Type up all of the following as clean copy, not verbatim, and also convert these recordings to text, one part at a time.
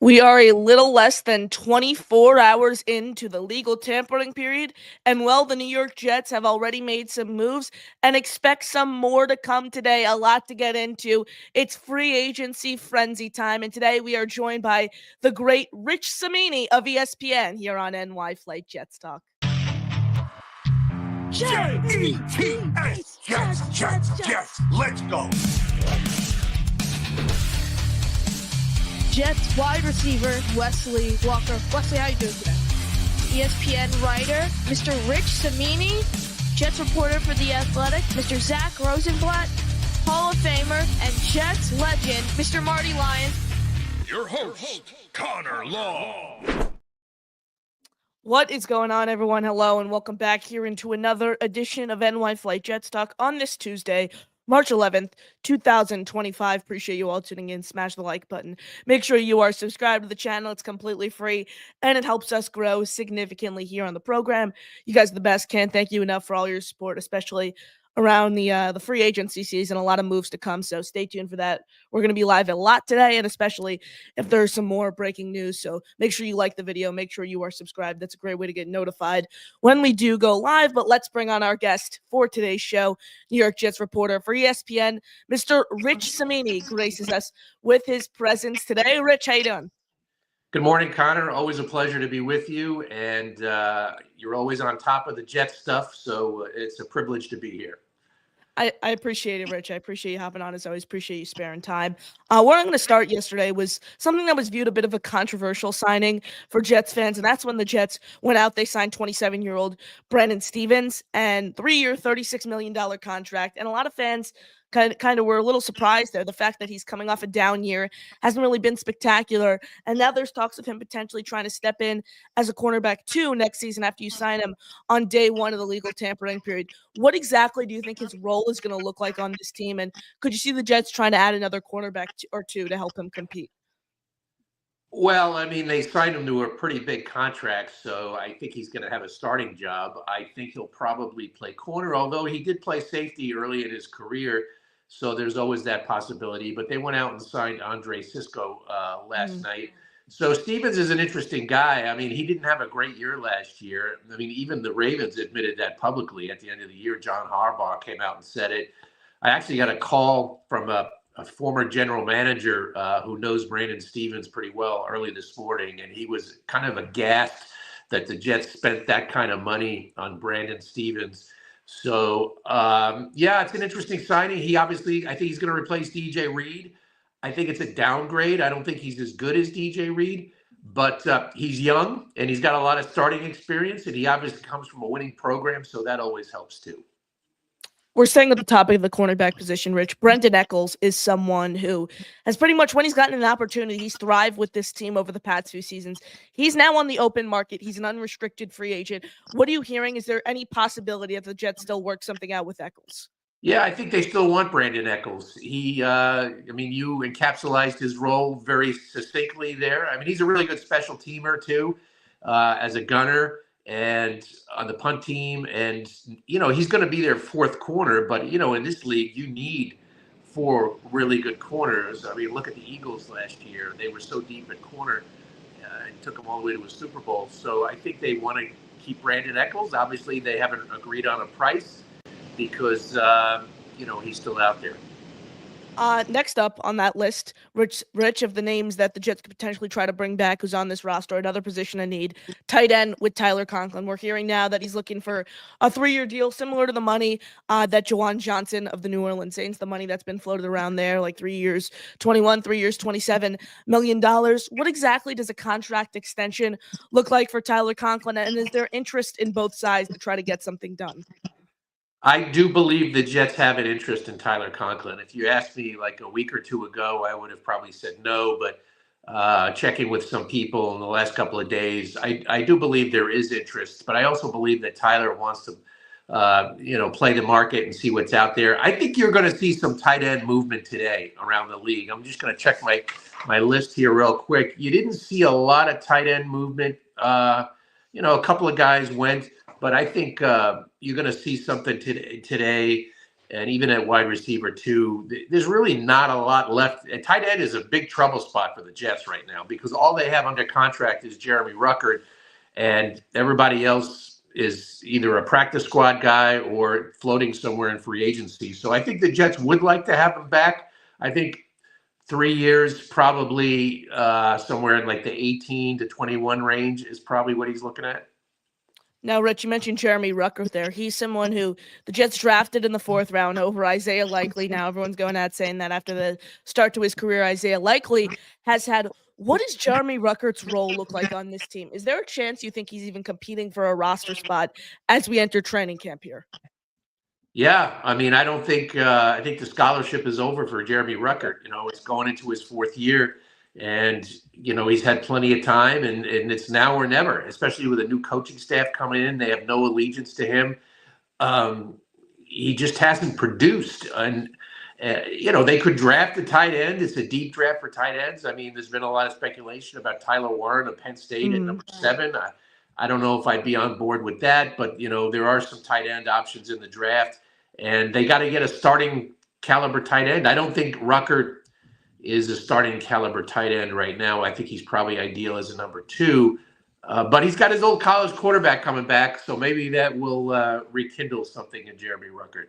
We are a little less than 24 hours into the legal tampering period, and well, the New York Jets have already made some moves and expect some more to come today. A lot to get into. It's free agency frenzy time, and today we are joined by the great Rich Cimini of ESPN here on NY Flight Jets Talk. Jets, Jets, let's go. Jets wide receiver Wesley Walker. Wesley, how you doing today? ESPN writer Mr. Rich Cimini, Jets reporter for The Athletic Mr. Zach Rosenblatt, Hall of Famer and Jets legend Mr. Marty Lyons. Your host, Connor Law. What is going on, everyone? Hello, and welcome back here into another edition of NY Flight Jets Talk on this Tuesday, March 11th, 2025. Appreciate you all tuning in. Smash the like button. Make sure you are subscribed to the channel. It's completely free, and it helps us grow significantly here on the program. You guys are the best. Can't thank you enough for all your support, especially around the free agency season. A lot of moves to come, so stay tuned for that. We're going to be live a lot today, and especially if there's some more breaking news. So make sure you like the video. Make sure you are subscribed. That's a great way to get notified when we do go live. But let's bring on our guest for today's show, New York Jets reporter for ESPN, Mr. Rich Cimini, graces us with his presence today. Rich, how you doing? Good morning, Connor. Always a pleasure to be with you, and you're always on top of the Jets stuff, so it's a privilege to be here. I appreciate it, Rich. I appreciate you hopping on. As always, appreciate you sparing time. Where I'm going to start yesterday was something that was viewed a bit of a controversial signing for Jets fans, and that's when the Jets went out. They signed 27-year-old Brandon Stephens, and 3-year, $36 million contract. And a lot of fans kind of were a little surprised there. The fact that he's coming off a down year hasn't really been spectacular, and now there's talks of him potentially trying to step in as a cornerback too next season after you sign him on day one of the legal tampering period. What exactly do you think his role is going to look like on this team, and could you see the Jets trying to add another cornerback or two to help him compete? Well, I mean, they signed him to a pretty big contract, so I think he's going to have a starting job. I think he'll probably play corner, although he did play safety early in his career, so there's always that possibility. But they went out and signed Andre Cisco last night. So Stephens is an interesting guy. I mean, he didn't have a great year last year. I mean, even the Ravens admitted that publicly at the end of the year. John Harbaugh came out and said it. I actually got a call from a former general manager who knows Brandon Stephens pretty well early this morning, and he was kind of aghast that the Jets spent that kind of money on Brandon Stephens. So, yeah, it's an interesting signing. I think he's going to replace DJ Reed. I think it's a downgrade. I don't think he's as good as DJ Reed, but he's young and he's got a lot of starting experience, and he obviously comes from a winning program, so that always helps too. We're staying at the topic of the cornerback position, Rich. Brendan Eccles is someone who has pretty much, when he's gotten an opportunity, he's thrived with this team over the past few seasons. He's now on the open market. He's an unrestricted free agent. What are you hearing? Is there any possibility that the Jets still work something out with Eccles? Yeah, I think they still want Brandon Eccles. You encapsulated his role very succinctly there. I mean, he's a really good special teamer too, as a gunner and on the punt team. And, he's going to be their fourth corner. But, in this league, you need four really good corners. I mean, look at the Eagles last year. They were so deep at corner and took them all the way to a Super Bowl. So I think they want to keep Brandon Eccles. Obviously, they haven't agreed on a price because, he's still out there. Next up on that list, Rich, of the names that the Jets could potentially try to bring back who's on this roster, another position in need, tight end with Tyler Conklin. We're hearing now that he's looking for a 3-year deal similar to the money that Juwan Johnson of the New Orleans Saints, the money that's been floated around there, like 3 years, 21, 3 years, $27 million. What exactly does a contract extension look like for Tyler Conklin, and is there interest in both sides to try to get something done? I do believe the Jets have an interest in Tyler Conklin. If you asked me like a week or two ago, I would have probably said no. But checking with some people in the last couple of days, I do believe there is interest. But I also believe that Tyler wants to, play the market and see what's out there. I think you're going to see some tight end movement today around the league. I'm just going to check my list here real quick. You didn't see a lot of tight end movement. A couple of guys went. But I think you're going to see something today and even at wide receiver too. There's really not a lot left. And tight end is a big trouble spot for the Jets right now because all they have under contract is Jeremy Ruckert, and everybody else is either a practice squad guy or floating somewhere in free agency. So I think the Jets would like to have him back. I think 3 years, probably somewhere in like the 18 to 21 range is probably what he's looking at. Now, Rich, you mentioned Jeremy Ruckert there. He's someone who the Jets drafted in the 4th round over Isaiah Likely. Now everyone's going out saying that after the start to his career, Isaiah Likely has had. What does Jeremy Ruckert's role look like on this team? Is there a chance you think he's even competing for a roster spot as we enter training camp here? Yeah, I mean, I don't think I think the scholarship is over for Jeremy Ruckert. It's going into his 4th year, and he's had plenty of time, and it's now or never. Especially with a new coaching staff coming in, they have no allegiance to him. He just hasn't produced, and they could draft a tight end. It's a deep draft for tight ends. I mean, there's been a lot of speculation about Tyler Warren of Penn State at number 7. I don't know if I'd be on board with that, but there are some tight end options in the draft, and they got to get a starting caliber tight end. I don't think Ruckert is a starting caliber tight end right now. I think he's probably ideal as a number 2, but he's got his old college quarterback coming back, so maybe that will rekindle something in Jeremy Ruckert.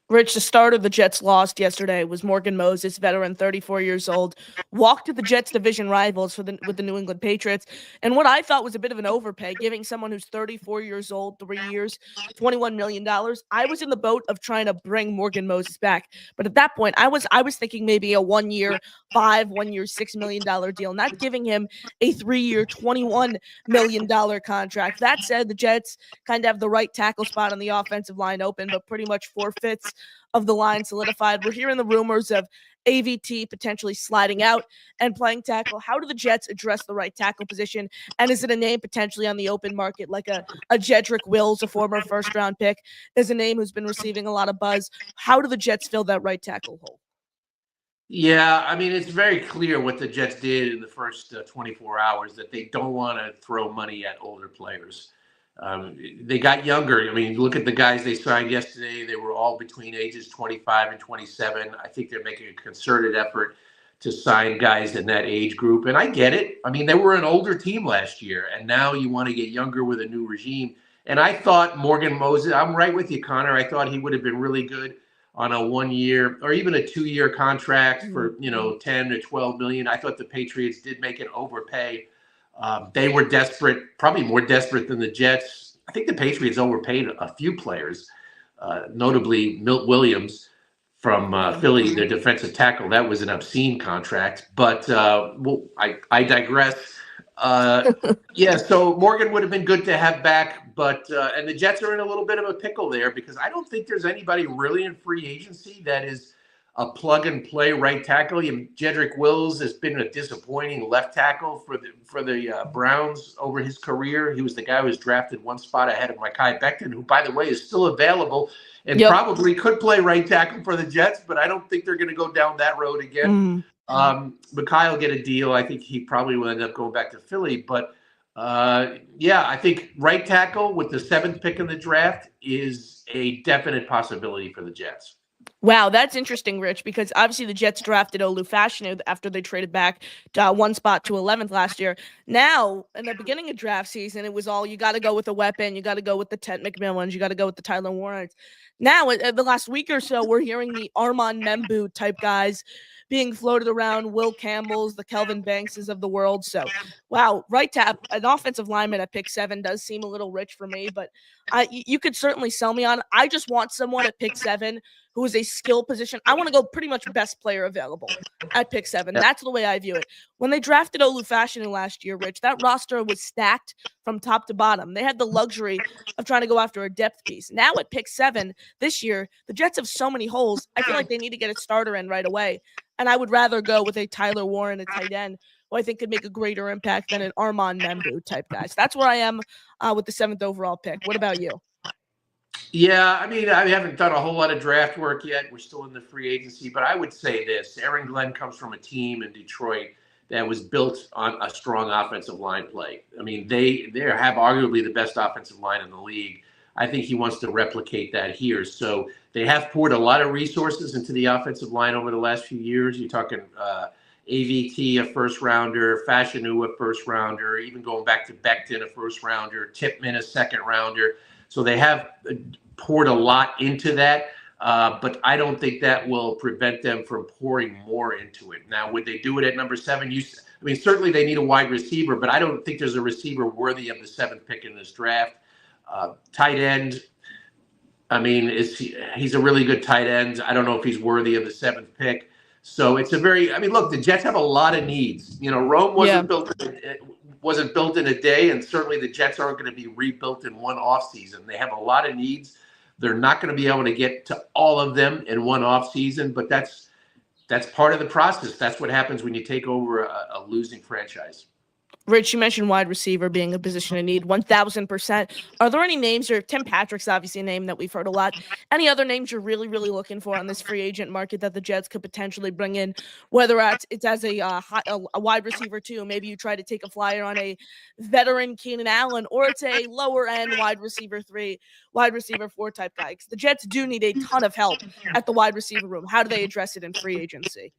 Rich, the starter the Jets lost yesterday was Morgan Moses, veteran, 34 years old, walked to the Jets' division rivals with the New England Patriots, and what I thought was a bit of an overpay, giving someone who's 34 years old, 3 years, $21 million. I was in the boat of trying to bring Morgan Moses back, but at that point, I was thinking maybe a 1 year, $1 year, $6 million deal, not giving him a 3-year, $21 million contract. That said, the Jets kind of have the right tackle spot on the offensive line open, but pretty much forfeits of the line solidified. We're hearing the rumors of AVT potentially sliding out and playing tackle. How do the Jets address the right tackle position? And is it a name potentially on the open market like a Jedrick Wills, a former first-round pick, is a name who's been receiving a lot of buzz? How do the Jets fill that right tackle hole? Yeah, I mean, it's very clear what the Jets did in the first 24 hours, that they don't want to throw money at older players. They got younger. I mean, look at the guys they signed yesterday. They were all between ages 25 and 27. I think they're making a concerted effort to sign guys in that age group. And I get it. I mean, they were an older team last year, and now you want to get younger with a new regime. And I thought Morgan Moses, I'm right with you, Connor. I thought he would have been really good on a 1 year or even a 2-year contract for, 10 to 12 million. I thought the Patriots did make an overpay. They were desperate, probably more desperate than the Jets. I think the Patriots overpaid a few players, notably Milt Williams from Philly, their defensive tackle. That was an obscene contract, but I digress. Yeah, so Morgan would have been good to have back, but and the Jets are in a little bit of a pickle there because I don't think there's anybody really in free agency that is a plug-and-play right tackle. Jedrick Wills has been a disappointing left tackle for the Browns over his career. He was the guy who was drafted 1 spot ahead of Mekhi Becton, who, by the way, is still available and probably could play right tackle for the Jets, but I don't think they're going to go down that road again. Mekhi will get a deal. I think he probably will end up going back to Philly. But, yeah, I think right tackle with the 7th pick in the draft is a definite possibility for the Jets. Wow, that's interesting, Rich, because obviously the Jets drafted Olu Fashanu after they traded back 1 spot to 11th last year. Now, in the beginning of draft season, it was all you got to go with a weapon, you got to go with the Tent McMillans, you got to go with the Tyler Warrens. Now, the last week or so, we're hearing the Armand Membu type guys being floated around, Will Campbell's, the Kelvin Bankses of the world. So, wow, right tap, an offensive lineman at pick 7 does seem a little rich for me, but you could certainly sell me on it. I just want someone at pick 7 who is a skill position. I want to go pretty much best player available at pick 7. That's the way I view it. When they drafted Olu Fashanu last year, Rich, that roster was stacked from top to bottom. They had the luxury of trying to go after a depth piece. Now at pick 7 this year, the Jets have so many holes. I feel like they need to get a starter in right away. And I would rather go with a Tyler Warren, a tight end, who I think could make a greater impact than an Armand Membu type guy. So that's where I am with the 7th overall pick. What about you? Yeah, I mean, I haven't done a whole lot of draft work yet. We're still in the free agency, but I would say this. Aaron Glenn comes from a team in Detroit that was built on a strong offensive line play. I mean, they have arguably the best offensive line in the league. I think he wants to replicate that here. So they have poured a lot of resources into the offensive line over the last few years. You're talking AVT, a first rounder, Fashanu, a first rounder, even going back to Becton, a first rounder, Tipman, a second rounder. So they have poured a lot into that. But I don't think that will prevent them from pouring more into it. Now, would they do it at number 7? I mean, certainly they need a wide receiver, but I don't think there's a receiver worthy of the 7th pick in this draft. Tight end, I mean, he's a really good tight end. I don't know if he's worthy of the 7th pick. So it's I mean, look, the Jets have a lot of needs. You know, Rome wasn't built in a day, and certainly the Jets aren't going to be rebuilt in one offseason. They have a lot of needs. They're not going to be able to get to all of them in one offseason, but that's part of the process. That's what happens when you take over a losing franchise. Rich, you mentioned wide receiver being a position in need, 1,000%. Are there any names, or Tim Patrick's obviously a name that we've heard a lot, any other names you're really, really looking for on this free agent market that the Jets could potentially bring in, whether it's as a wide receiver too, maybe you try to take a flyer on a veteran Keenan Allen, or it's a lower end wide receiver 3, wide receiver 4 type guy, because the Jets do need a ton of help at the wide receiver room. How do they address it in free agency?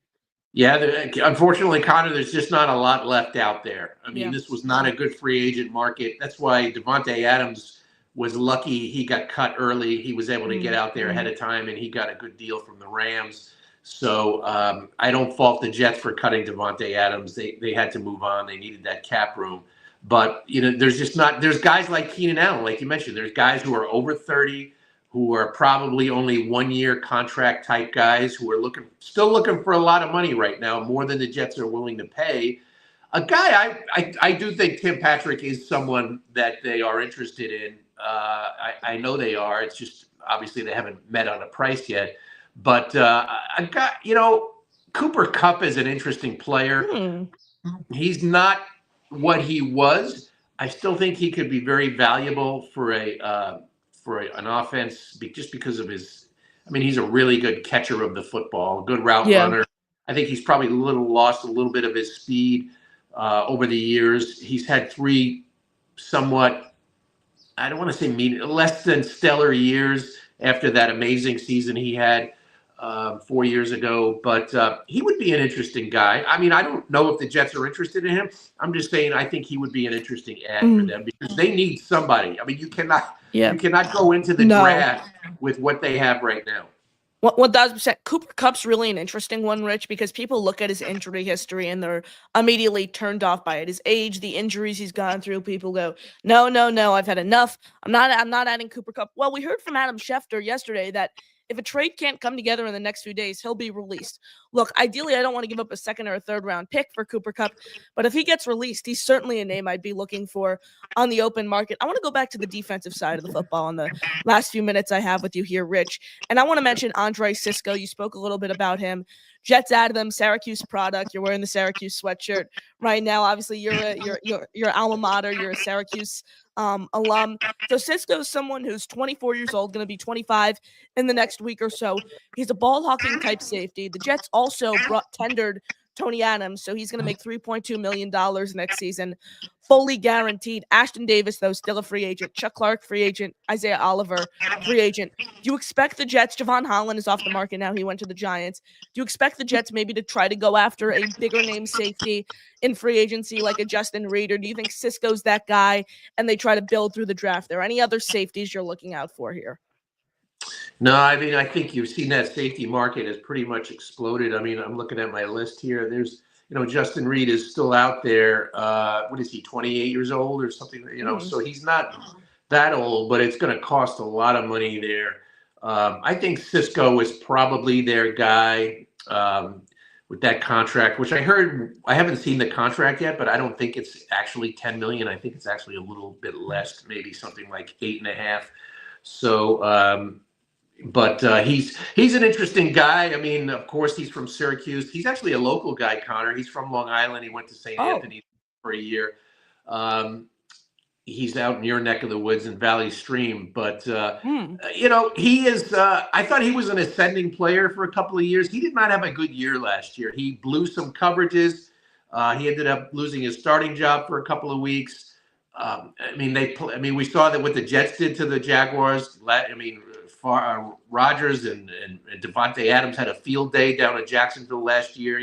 Yeah, unfortunately, Connor, there's just not a lot left out there. I mean, This was not a good free agent market. That's why Davante Adams was lucky he got cut early. He was able to get out there ahead of time, and he got a good deal from the Rams. So I don't fault the Jets for cutting Davante Adams. They had to move on. They needed that cap room. But, you know, there's guys like Keenan Allen, like you mentioned. There's guys who are over 30, who are probably only 1-year contract type guys who are still looking for a lot of money right now, more than the Jets are willing to pay. A guy I do think Tim Patrick is someone that they are interested in. I know they are. It's just obviously they haven't met on a price yet. But a guy, you know, Cooper Kupp is an interesting player. He's not what he was. I still think he could be very valuable for an offense, just because of his. I mean, he's a really good catcher of the football, a good route runner. I think he's probably lost a little bit of his speed over the years. He's had 3 somewhat, I don't want to say less than stellar years after that amazing season he had 4 years ago. But he would be an interesting guy. I mean, I don't know if the Jets are interested in him. I'm just saying I think he would be an interesting add for them, because they need somebody. I mean, you cannot go into the draft with what they have right now. 1,000%. Cooper Kupp's really an interesting one, Rich, because people look at his injury history and they're immediately turned off by it. His age, the injuries he's gone through. People go, no, I've had enough. I'm not adding Cooper Kupp. Well, we heard from Adam Schefter yesterday that if a trade can't come together in the next few days, he'll be released. Look, ideally, I don't want to give up a 2nd or a 3rd round pick for Cooper Kupp, but if he gets released, he's certainly a name I'd be looking for on the open market. I want to go back to the defensive side of the football in the last few minutes I have with you here, Rich. And I want to mention Andre Cisco. You spoke a little bit about him. Jets added him, Syracuse product. You're wearing the Syracuse sweatshirt right now. Obviously, you're alma mater. You're a Syracuse alum. So Cisco's someone who's 24 years old, going to be 25 in the next week or so. He's a ball hawking type safety. The Jets also tendered Tony Adams, so he's going to make $3.2 million next season, fully guaranteed. Ashton Davis, though, still a free agent. Chuck Clark, free agent. Isaiah Oliver, free agent. Do you expect the Jets? Javon Holland is off the market now. He went to the Giants. Do you expect the Jets maybe to try to go after a bigger name safety in free agency like a Justin Reed, or do you think Cisco's that guy and they try to build through the draft there? Any other safeties you're looking out for here? No, I mean, I think you've seen that safety market has pretty much exploded. I mean, I'm looking at my list here. There's, you know, Justin Reed is still out there. What is he, 28 years old or something? You know, so he's not that old, but it's going to cost a lot of money there. I think Cisco is probably their guy with that contract, which I heard. I haven't seen the contract yet, but I don't think it's actually 10 million. I think it's actually a little bit less, maybe something like 8.5. So, but he's an interesting guy. I mean, of course, he's from Syracuse. He's actually a local guy, Connor. He's from Long Island. He went to St. Anthony for a year. He's out in your neck of the woods in Valley Stream. But, you know, he is I thought he was an ascending player for a couple of years. He did not have a good year last year. He blew some coverages. He ended up losing his starting job for a couple of weeks. I mean, we saw that what the Jets did to the Jaguars. I mean, Rodgers and Devontae Adams had a field day down in Jacksonville last year.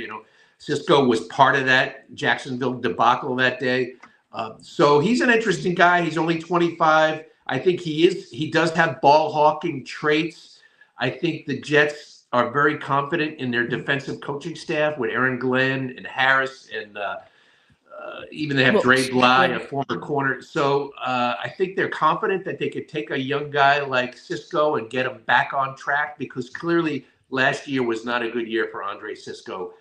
Cisco was part of that Jacksonville debacle that day. So he's an interesting guy. He's only 25. I think he does have ball hawking traits. I think the Jets are very confident in their defensive coaching staff with Aaron Glenn and Harris and even they have Dre Bly, a former corner. So I think they're confident that they could take a young guy like Cisco and get him back on track, because clearly last year was not a good year for Andre Cisco.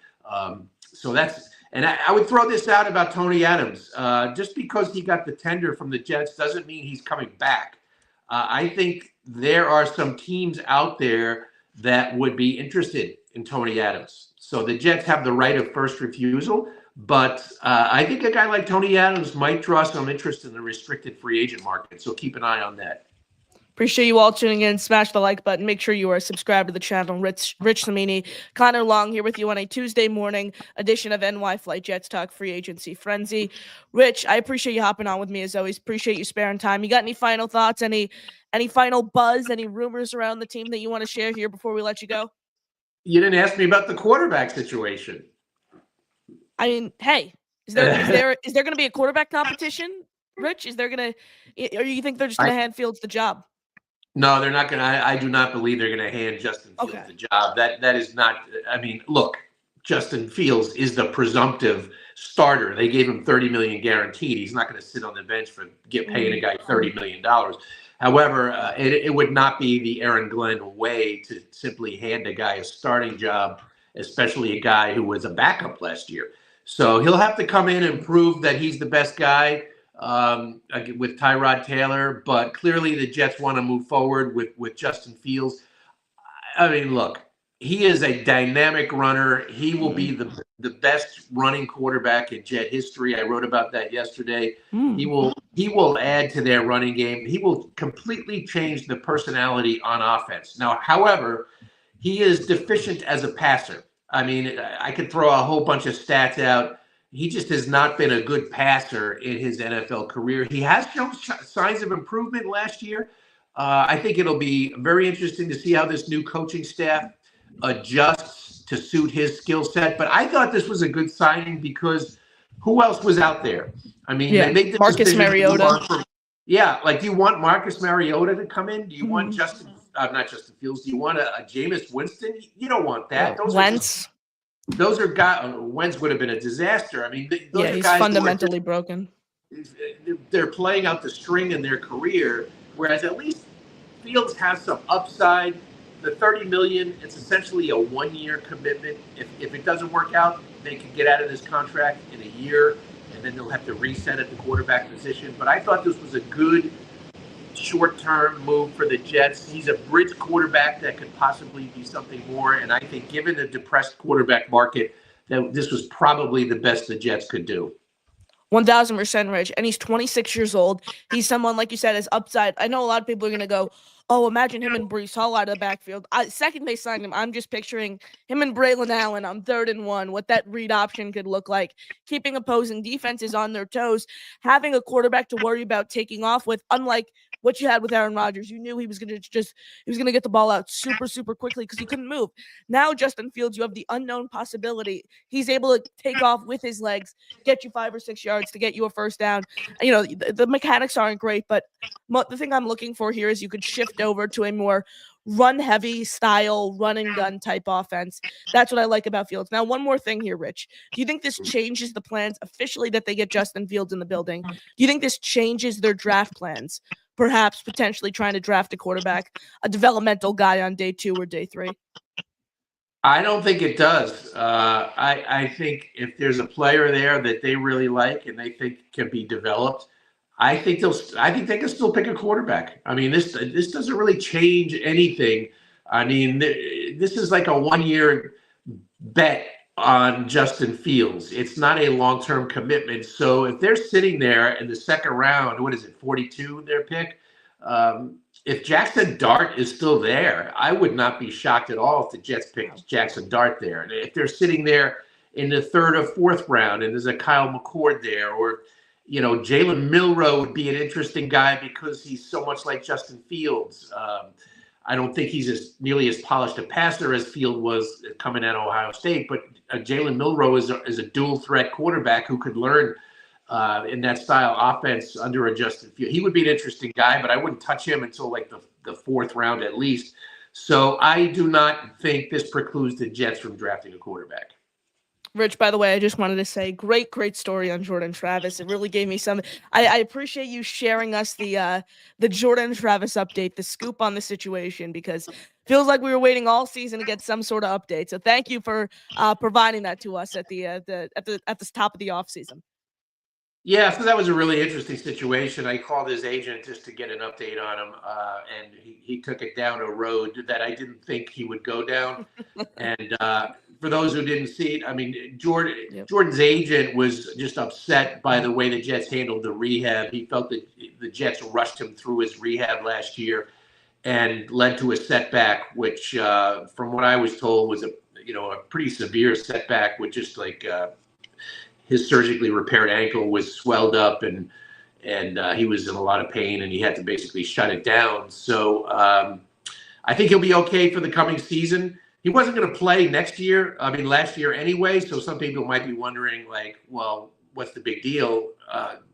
And I would throw this out about Tony Adams. Just because he got the tender from the Jets doesn't mean he's coming back. I think there are some teams out there that would be interested in Tony Adams. So the Jets have the right of first refusal. But I think a guy like Tony Adams might draw some interest in the restricted free agent market. So keep an eye on that. Appreciate you all tuning in. Smash the like button. Make sure you are subscribed to the channel. Rich Cimini, Connor Long here with you on a Tuesday morning edition of NY Flight Jets Talk Free Agency Frenzy. Rich, I appreciate you hopping on with me as always. Appreciate you sparing time. You got any final thoughts? Any final buzz? Any rumors around the team that you want to share here before we let you go? You didn't ask me about the quarterback situation. I mean, hey, is there going to be a quarterback competition, Rich? Is there going to, or you think they're just going to hand Fields the job? No, they're not going to. I do not believe they're going to hand Justin Fields the job. That is not. I mean, look, Justin Fields is the presumptive starter. They gave him $30 million guaranteed. He's not going to sit on the bench for paying a guy $30 million. However, it would not be the Aaron Glenn way to simply hand a guy a starting job, especially a guy who was a backup last year. So he'll have to come in and prove that he's the best guy with Tyrod Taylor. But clearly the Jets want to move forward with Justin Fields. I mean, look, he is a dynamic runner. He will be the best running quarterback in Jet history. I wrote about that yesterday. He will add to their running game. He will completely change the personality on offense. Now, however, he is deficient as a passer. I mean, I could throw a whole bunch of stats out. He just has not been a good passer in his NFL career. He has shown signs of improvement last year. I think it'll be very interesting to see how this new coaching staff adjusts to suit his skill set. But I thought this was a good signing because who else was out there? I mean, they made the Marcus Mariota. Like, do you want Marcus Mariota to come in? Do you want not Justin Fields? Do you want a Jameis Winston? You don't want that. Wentz. Those are guys. Wentz would have been a disaster. I mean, those are he's guys fundamentally broken. They're playing out the string in their career, whereas at least Fields has some upside. The $30 million, it's essentially a 1-year commitment. If it doesn't work out, they can get out of this contract in a year, and then they'll have to reset at the quarterback position. But I thought this was a good short-term move for the Jets. He's a bridge quarterback that could possibly be something more. And I think given the depressed quarterback market, that this was probably the best the Jets could do. 1,000%, Rich. And he's 26 years old. He's someone, like you said, is upside. I know a lot of people are going to go, oh, imagine him and Breece Hall out of the backfield. Second they signed him, I'm just picturing him and Braylon Allen on 3rd and 1, what that read option could look like, keeping opposing defenses on their toes, having a quarterback to worry about taking off with, unlike what you had with Aaron Rodgers. You knew he was going to get the ball out super, super quickly because he couldn't move. Now, Justin Fields, you have the unknown possibility. He's able to take off with his legs, get you 5 or 6 yards to get you a first down. You know, the mechanics aren't great, but the thing I'm looking for here is you could shift over to a more run-heavy style, run-and-gun type offense. That's what I like about Fields. Now, one more thing here, Rich. Do you think this changes the plans officially that they get Justin Fields in the building? Do you think this changes their draft plans? Perhaps potentially trying to draft a quarterback, a developmental guy on day 2 or day 3? I don't think it does. I think if there's a player there that they really like and they think can be developed, I think they can still pick a quarterback. I mean, this doesn't really change anything. I mean, this is like a 1-year bet on Justin Fields. It's not a long-term commitment. So if they're sitting there in the second round, what is it, 42, their pick? If Jackson Dart is still there, I would not be shocked at all if the Jets picked Jackson Dart there. And if they're sitting there in the 3rd or 4th round and there's a Kyle McCord there, or Jalen Milroe would be an interesting guy because he's so much like Justin Fields. I don't think he's nearly as polished a passer as Field was coming out of Ohio State, but Jalen Milroe is a dual threat quarterback who could learn in that style offense under a Justin Field. He would be an interesting guy, but I wouldn't touch him until like the fourth round at least. So I do not think this precludes the Jets from drafting a quarterback. Rich, by the way, I just wanted to say, great story on Jordan Travis. It really gave me some. I appreciate you sharing us the Jordan Travis update, the scoop on the situation, because feels like we were waiting all season to get some sort of update. So thank you for providing that to us at the top of the offseason. Yeah, so that was a really interesting situation. I called his agent just to get an update on him, and he took it down a road that I didn't think he would go down. And for those who didn't see it, I mean, Jordan's agent was just upset by the way the Jets handled the rehab. He felt that the Jets rushed him through his rehab last year and led to a setback, which, from what I was told, was a pretty severe setback with just like his surgically repaired ankle was swelled up and he was in a lot of pain and he had to basically shut it down. So I think he'll be okay for the coming season. He wasn't going to play last year anyway. So some people might be wondering like, well, what's the big deal?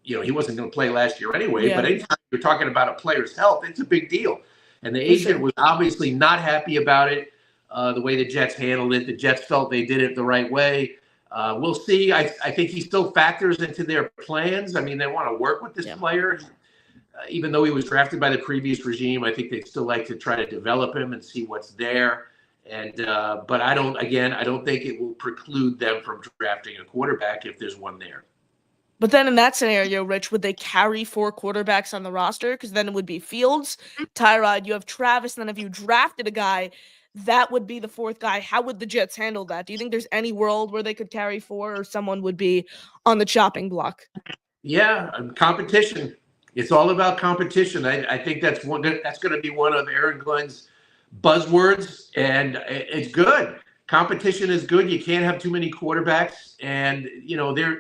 He wasn't going to play last year anyway, but anytime you're talking about a player's health, it's a big deal. And the agent was obviously not happy about it, the way the Jets handled it. The Jets felt they did it the right way. We'll see. I think he still factors into their plans. I mean, they want to work with this player. Even though he was drafted by the previous regime, I think they'd still like to try to develop him and see what's there. And but I don't think it will preclude them from drafting a quarterback if there's one there. But then in that scenario, Rich, would they carry 4 quarterbacks on the roster? Because then it would be Fields, Tyrod, you have Travis, and then if you drafted a guy, that would be the 4th guy. How would the Jets handle that? Do you think there's any world where they could carry 4 or someone would be on the chopping block? Yeah, competition. It's all about competition. I think that's going to be one of Aaron Glenn's buzzwords, and it's good. Competition is good. You can't have too many quarterbacks, and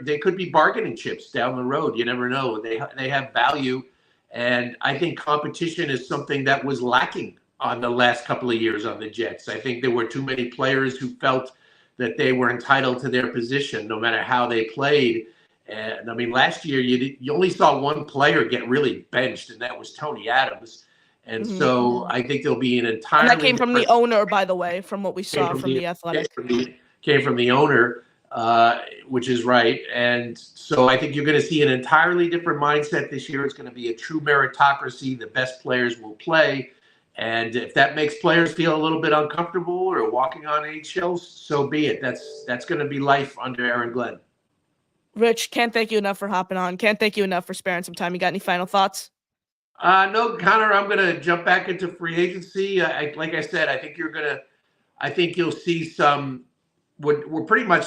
they could be bargaining chips down the road. You never know. They have value, and I think competition is something that was lacking on the last couple of years on the Jets. I think there were too many players who felt that they were entitled to their position no matter how they played. And I mean, last year you only saw one player get really benched, and that was Tony Adams. And so I think there'll be an entirely. And that came from the owner, by the way, from what we saw from the Athletic. Came from the owner, which is right. And so I think you're going to see an entirely different mindset this year. It's going to be a true meritocracy. The best players will play. And if that makes players feel a little bit uncomfortable or walking on eggshells, so be it. That's going to be life under Aaron Glenn. Rich, can't thank you enough for hopping on. Can't thank you enough for sparing some time. You got any final thoughts? No, Connor, I'm going to jump back into free agency. Like I said, I think you'll see some. We're pretty much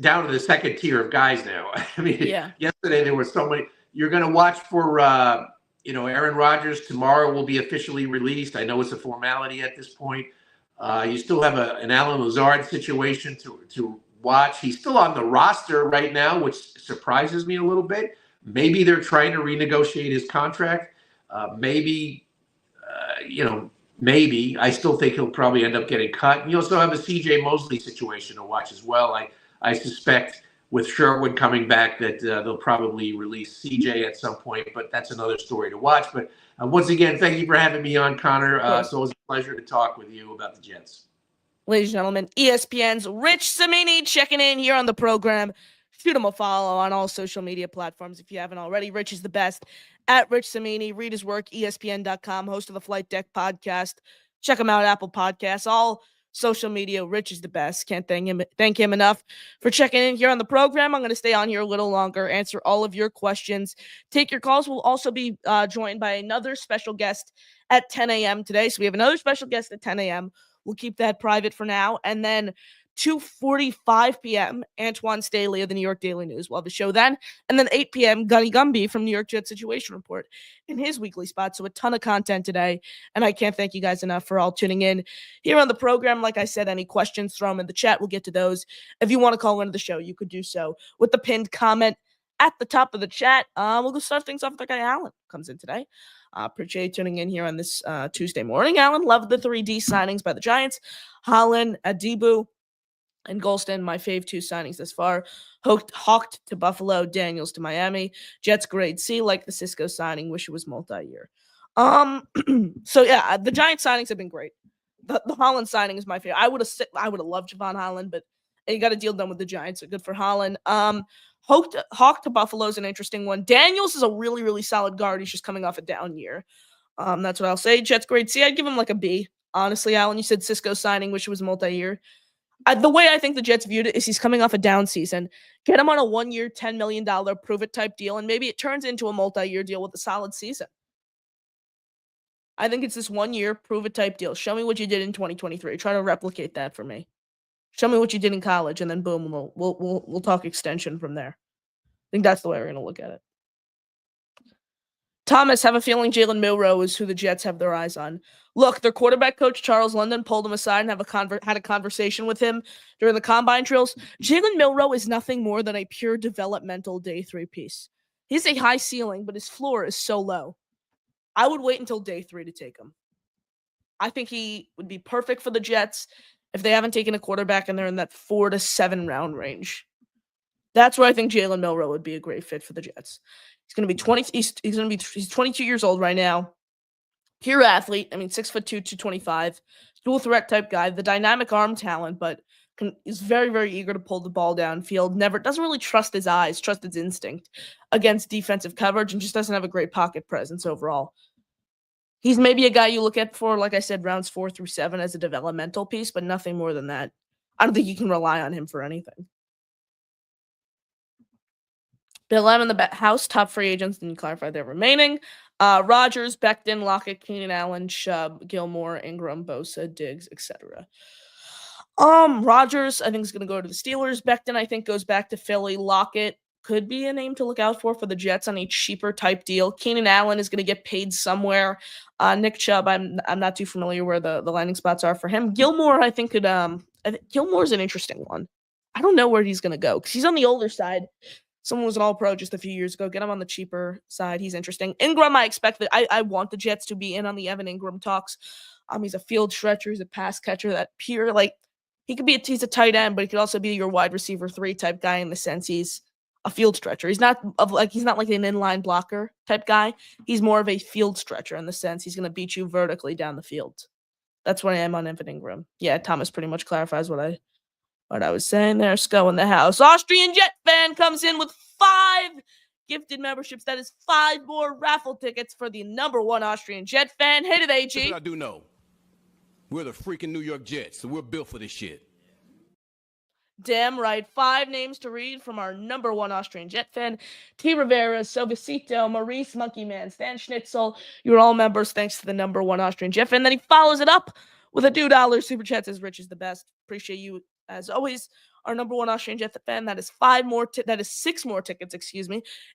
down to the second tier of guys now. I mean, yesterday there were so many. You're going to watch for Aaron Rodgers. Tomorrow will be officially released. I know it's a formality at this point. You still have an Alan Lazard situation to watch. He's still on the roster right now, which surprises me a little bit. Maybe they're trying to renegotiate his contract. Maybe. I still think he'll probably end up getting cut. And you also have a C.J. Mosley situation to watch as well. I suspect with Sherwood coming back that they'll probably release C.J. at some point, but that's another story to watch. But once again, thank you for having me on, Connor. So it was a pleasure to talk with you about the Jets. Ladies and gentlemen, ESPN's Rich Cimini checking in here on the program. Shoot him a follow on all social media platforms if you haven't already. Rich is the best. At Rich Cimini, read his work, ESPN.com, host of the Flight Deck podcast. Check him out, Apple Podcasts, all social media. Rich is the best. Can't thank him enough for checking in here on the program. I'm going to stay on here a little longer, answer all of your questions, take your calls. We'll also be joined by another special guest at 10 a.m. today. So we have another special guest at 10 a.m. We'll keep that private for now. And then 2:45 p.m., Antoine Staley of the New York Daily News. We'll have the show then. And then 8 p.m., Gunny Gumby from New York Jets Situation Report in his weekly spot. So a ton of content today. And I can't thank you guys enough for all tuning in here on the program. Like I said, any questions, throw them in the chat. We'll get to those. If you want to call into the show, you could do so with the pinned comment at the top of the chat. We'll go start things off with our guy Alan comes in today. Appreciate you tuning in here on this Tuesday morning. Alan, love the 3D signings by the Giants. Holland, Adibu, and Golston, my fave 2 signings thus far. Hawked to Buffalo, Daniels to Miami. Jets grade C, like the Cisco signing. Wish it was multi-year. So yeah, the Giants signings have been great. The Holland signing is my favorite. I would have loved Javon Holland, but he got a deal done with the Giants. So good for Holland. Hawk to Buffalo is an interesting one. Daniels is a really, really solid guard. He's just coming off a down year. That's what I'll say. Jets grade C. I'd give him like a B. Honestly, Alan, you said Cisco signing, wish it was multi-year. The way I think the Jets viewed it is he's coming off a down season. Get him on a 1-year, $10 million prove-it type deal, and maybe it turns into a multi-year deal with a solid season. I think it's this 1-year prove-it type deal. Show me what you did in 2023. Try to replicate that for me. Show me what you did in college, and then boom, we'll talk extension from there. I think that's the way we're going to look at it. Thomas, have a feeling Jalen Milroe is who the Jets have their eyes on. Look, their quarterback coach, Charles London, pulled him aside and had a conversation with him during the combine drills. Jalen Milroe is nothing more than a pure developmental day 3 piece. He's a high ceiling, but his floor is so low. I would wait until day 3 to take him. I think he would be perfect for the Jets if they haven't taken a quarterback and they're in that 4 to 7 round range. That's where I think Jalen Milroe would be a great fit for the Jets. He's going to be 20. He's 22 years old right now. Pure athlete. I mean, 6'2", 225. Dual threat type guy. The dynamic arm talent, but is very, very eager to pull the ball downfield. Doesn't really trust his eyes, trust his instinct against defensive coverage, and just doesn't have a great pocket presence overall. He's maybe a guy you look at for, like I said, rounds 4 through 7 as a developmental piece, but nothing more than that. I don't think you can rely on him for anything. Bill M in the house, top free agents, didn't clarify their remaining. Rodgers, Becton, Lockett, Keenan Allen, Chubb, Gilmore, Ingram, Bosa, Diggs, etc. Rodgers, I think, is going to go to the Steelers. Becton, I think, goes back to Philly. Lockett could be a name to look out for the Jets on a cheaper type deal. Keenan Allen is going to get paid somewhere. Nick Chubb, I'm not too familiar where the landing spots are for him. Gilmore, I think, Gilmore's an interesting one. I don't know where he's going to go because he's on the older side. Someone was an all-pro just a few years ago. Get him on the cheaper side. He's interesting. Ingram, I expect that I want the Jets to be in on the Evan Ingram talks. He's a field stretcher. He's a pass catcher. That pure, he's a tight end, but he could also be your wide receiver 3 type guy in the sense he's a field stretcher. He's not like an inline blocker type guy. He's more of a field stretcher in the sense he's going to beat you vertically down the field. That's what I am on Evan Ingram. Yeah, Thomas pretty much clarifies what I was saying there. Sco in the house. Austrian Jet fan comes in with 5 gifted memberships. That is 5 more raffle tickets for the number 1 Austrian Jet fan. Hit it, AG. Here's what I do know. We're the freaking New York Jets, so we're built for this shit. Damn right. 5 names to read from our number 1 Austrian Jet fan. T. Rivera, Silvicito, Maurice, Monkey Man, Stan Schnitzel. You're all members thanks to the number 1 Austrian Jet fan. Then he follows it up with a $2 super chat. Says Rich is the best. Appreciate you as always. Our number 1 Austrian Jet fan. That is 6 more tickets,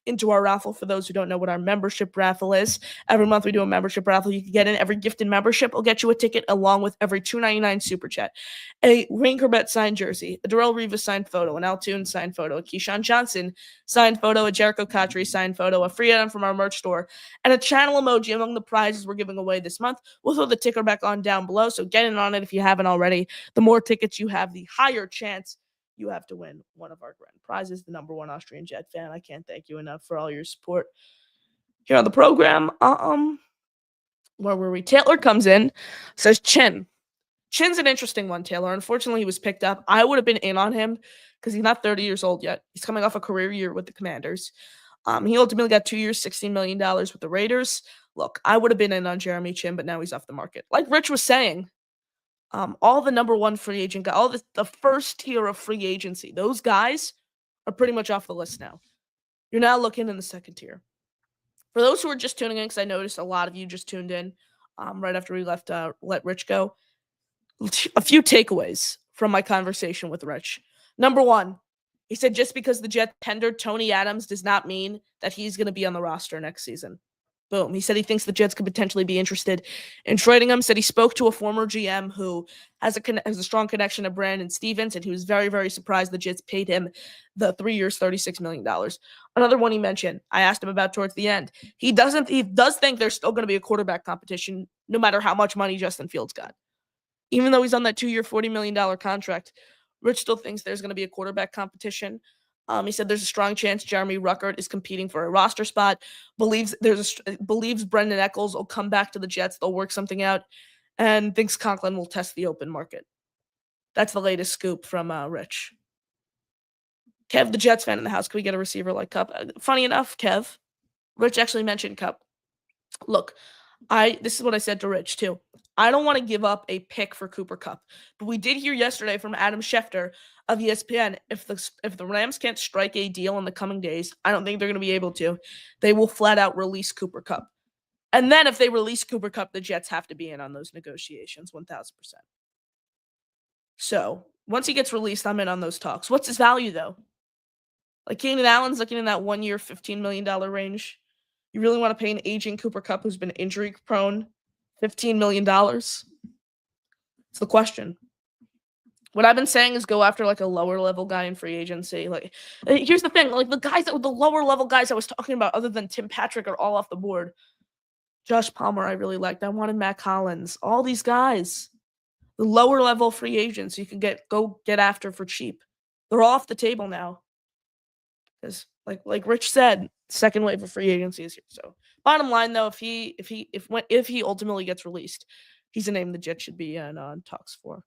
into our raffle. For those who don't know what our membership raffle is, every month we do a membership raffle. You can get in. Every gifted membership will get you a ticket along with every $2.99 super chat, a Wayne Corbett signed jersey, a Darrelle Revis signed photo, an Altoon signed photo, a Keyshawn Johnson signed photo, a Jericho Cotchery signed photo, a free item from our merch store, and a channel emoji among the prizes we're giving away this month. We'll throw the ticker back on down below, so get in on it if you haven't already. The more tickets you have, the higher chance you have to win one of our grand prizes. The number 1 Austrian Jet fan. I can't thank you enough for all your support here on the program. Where were we? Taylor comes in, says Chin's an interesting one, Taylor. Unfortunately, he was picked up. I would have been in on him because he's not 30 years old yet. He's coming off a career year with the Commanders. He ultimately got 2 years, $16 million with the Raiders. Look, I would have been in on Jeremy Chin, but now he's off the market. Like Rich was saying, all the number 1 free agent guys, all the first tier of free agency, those guys are pretty much off the list now. You're now looking in the second tier. For those who are just tuning in, because I noticed a lot of you just tuned in right after we let Rich go, a few takeaways from my conversation with Rich. Number 1, he said just because the Jets tendered Tony Adams does not mean that he's going to be on the roster next season. Boom. He said he thinks the Jets could potentially be interested in trading him. Said he spoke to a former GM who has a strong connection to Brandon Stevens, and he was very, very surprised the Jets paid him the 3 years, $36 million. Another one he mentioned, I asked him about towards the end. He does think there's still going to be a quarterback competition no matter how much money Justin Fields got. Even though he's on that 2-year, $40 million contract, Rich still thinks there's going to be a quarterback competition. He said there's a strong chance Jeremy Ruckert is competing for a roster spot. Believes Brendan Eccles will come back to the Jets. They'll work something out, and thinks Conklin will test the open market. That's the latest scoop from Rich. Kev, the Jets fan in the house. Can we get a receiver like Kupp? Funny enough, Kev, Rich actually mentioned Kupp. Look, this is what I said to Rich too. I don't want to give up a pick for Cooper Kupp, but we did hear yesterday from Adam Schefter of ESPN if the Rams can't strike a deal in the coming days, I don't think they're going to be able to. They will flat out release Cooper Kupp, and then if they release Cooper Kupp, the Jets have to be in on those negotiations 1,000%. So once he gets released, I'm in on those talks. What's his value though? Like Keenan Allen's looking in that 1 year, $15 million range. You really want to pay an aging Cooper Kupp who's been injury prone $15 million? It's the question. What I've been saying is go after like a lower level guy in free agency. Like, here's the thing: like the lower level guys I was talking about, other than Tim Patrick, are all off the board. Josh Palmer, I really liked. I wanted Matt Collins. All these guys, the lower level free agents, you can go get after for cheap. They're all off the table now. Because like Rich said, second wave of free agency is here. So bottom line though, if he ultimately gets released, he's a name the Jets should be in talks for.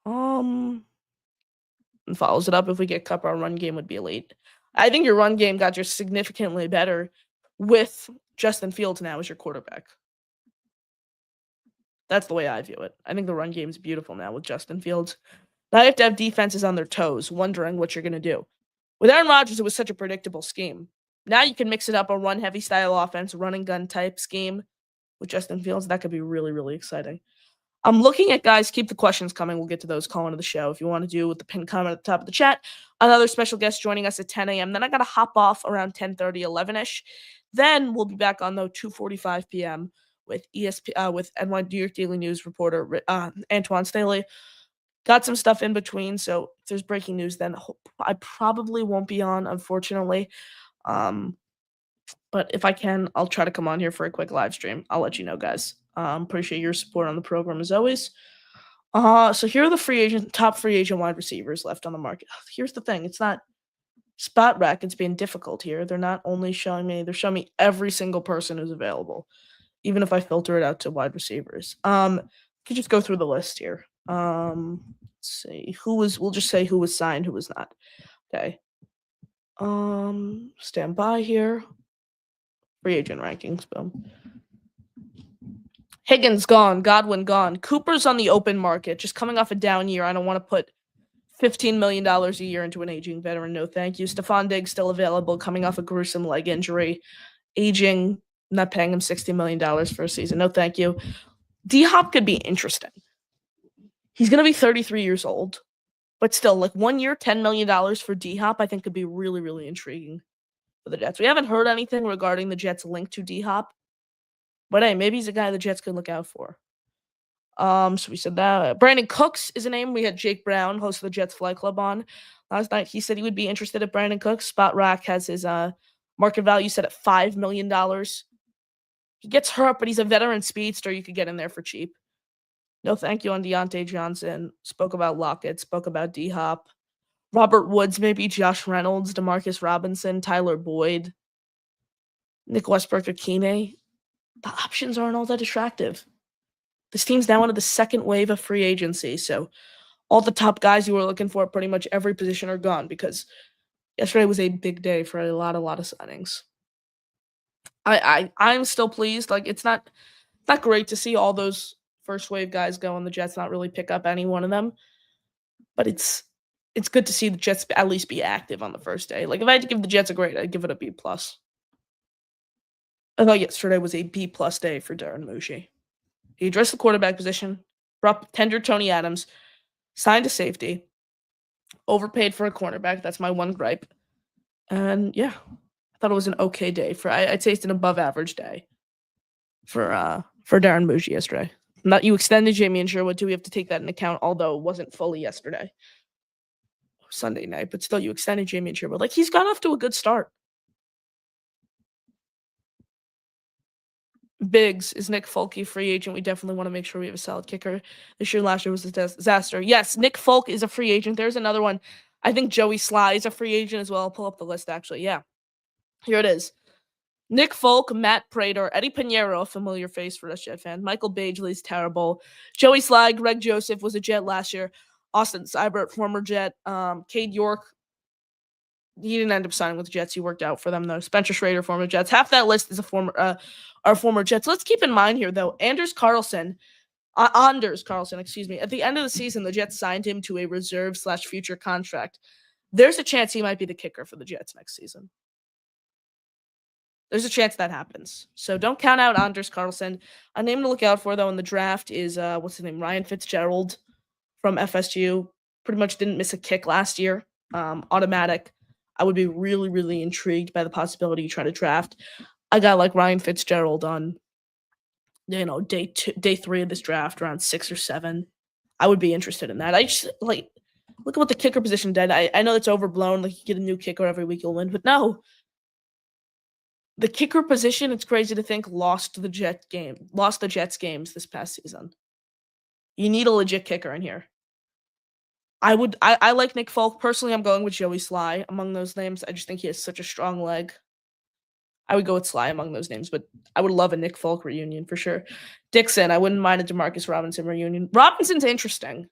And follows it up, if we get Kupp, our run game would be elite. I think your run game got just significantly better with Justin Fields now as your quarterback. That's the way I view it. I think the run game is beautiful now with Justin Fields. Now you have to have defenses on their toes, wondering what you're going to do. With Aaron Rodgers, it was such a predictable scheme. Now you can mix it up, a run-heavy style offense, running gun type scheme with Justin Fields. That could be really, really exciting. I'm looking at guys. Keep the questions coming. We'll get to those calling to the show. If you want to do with the pin comment at the top of the chat, another special guest joining us at 10 a.m. Then I got to hop off around 10:30, 11ish. Then we'll be back on the 2:45 p.m. with with NY New York Daily News reporter Antoine Staley. Got some stuff in between, so if there's breaking news, then I probably won't be on, unfortunately. But if I can, I'll try to come on here for a quick live stream. I'll let you know, guys. Appreciate your support on the program as always. So here are the top free agent wide receivers left on the market. Here's the thing: it's not spot rack. It's being difficult here. They're not only showing me; they're showing me every single person who's available, even if I filter it out to wide receivers. Could just go through the list here. Let's see we'll just say who was signed, who was not. Okay. Stand by here. Free agent rankings, boom. Higgins gone, Godwin gone. Cooper's on the open market, just coming off a down year. I don't want to put $15 million a year into an aging veteran. No, thank you. Stephon Diggs still available, coming off a gruesome leg injury. Aging, not paying him $60 million for a season. No, thank you. D-Hop could be interesting. He's going to be 33 years old, but still, like 1 year, $10 million for D-Hop, I think could be really, really intriguing for the Jets. We haven't heard anything regarding the Jets' link to D-Hop, but hey, maybe he's a guy the Jets could look out for. So we said that. Brandon Cooks is a name. We had Jake Brown, host of the Jets Fly Club, on last night. He said he would be interested at Brandon Cooks. Spot Rack has his market value set at $5 million. He gets hurt, but he's a veteran speedster. You could get in there for cheap. No thank you on Deontay Johnson. Spoke about Lockett. Spoke about D-Hop. Robert Woods, maybe Josh Reynolds, Demarcus Robinson, Tyler Boyd, Nick Westbrook-Akine. The options aren't all that attractive. This team's now into the second wave of free agency, so all the top guys you were looking for at pretty much every position are gone because yesterday was a big day for a lot of signings. I'm still pleased. Like it's not great to see all those first wave guys go and the Jets not really pick up any one of them, but it's good to see the Jets at least be active on the first day. Like if I had to give the Jets a grade, I'd give it a B+. I thought yesterday was a B+ day for Darren Mushi. He addressed the quarterback position, tendered Tony Adams, signed a safety, overpaid for a cornerback. That's my one gripe. And yeah, I thought it was an okay day I'd say it's an above average day for Darren Muji yesterday. Not you extended Jamie and Sherwood too. We have to take that into account, although it wasn't fully yesterday, Sunday night. But still, you extended Jamie and Sherwood. Like he's got off to a good start. Biggs is Nick Folke free agent. We definitely want to make sure we have a solid kicker. This year, last year was a disaster. Yes, Nick Folk is a free agent. There's another one. I think Joey Sly is a free agent as well. I'll pull up the list actually. Yeah, here it is. Nick Folk, Matt Prater, Eddie Pinheiro, a familiar face for us Jet fan. Michael Bagely's terrible. Joey Sly, Greg Joseph was a Jet last year. Austin Seibert, former Jet. Cade York, he didn't end up signing with the Jets. He worked out for them though. Spencer Schrader, former Jets. Half that list is our former Jets. Let's keep in mind here though, Anders Carlson, excuse me. At the end of the season, the Jets signed him to a reserve/future contract. There's a chance he might be the kicker for the Jets next season. There's a chance that happens. So don't count out Anders Carlson. A name to look out for though in the draft is what's his name? Ryan Fitzgerald from FSU. Pretty much didn't miss a kick last year. Automatic. I would be really, really intrigued by the possibility you try to draft a guy like Ryan Fitzgerald on, day 3 of this draft, around 6 or 7. I would be interested in that. I just look at what the kicker position did. I know it's overblown. Like you get a new kicker every week, you'll win, but no. The kicker position, it's crazy to think, lost the Jets games this past season. You need a legit kicker in here. I like Nick Folk. Personally, I'm going with Joey Sly among those names. I just think he has such a strong leg. I would go with Sly among those names, but I would love a Nick Folk reunion for sure. Dixon, I wouldn't mind a Demarcus Robinson reunion. Robinson's interesting.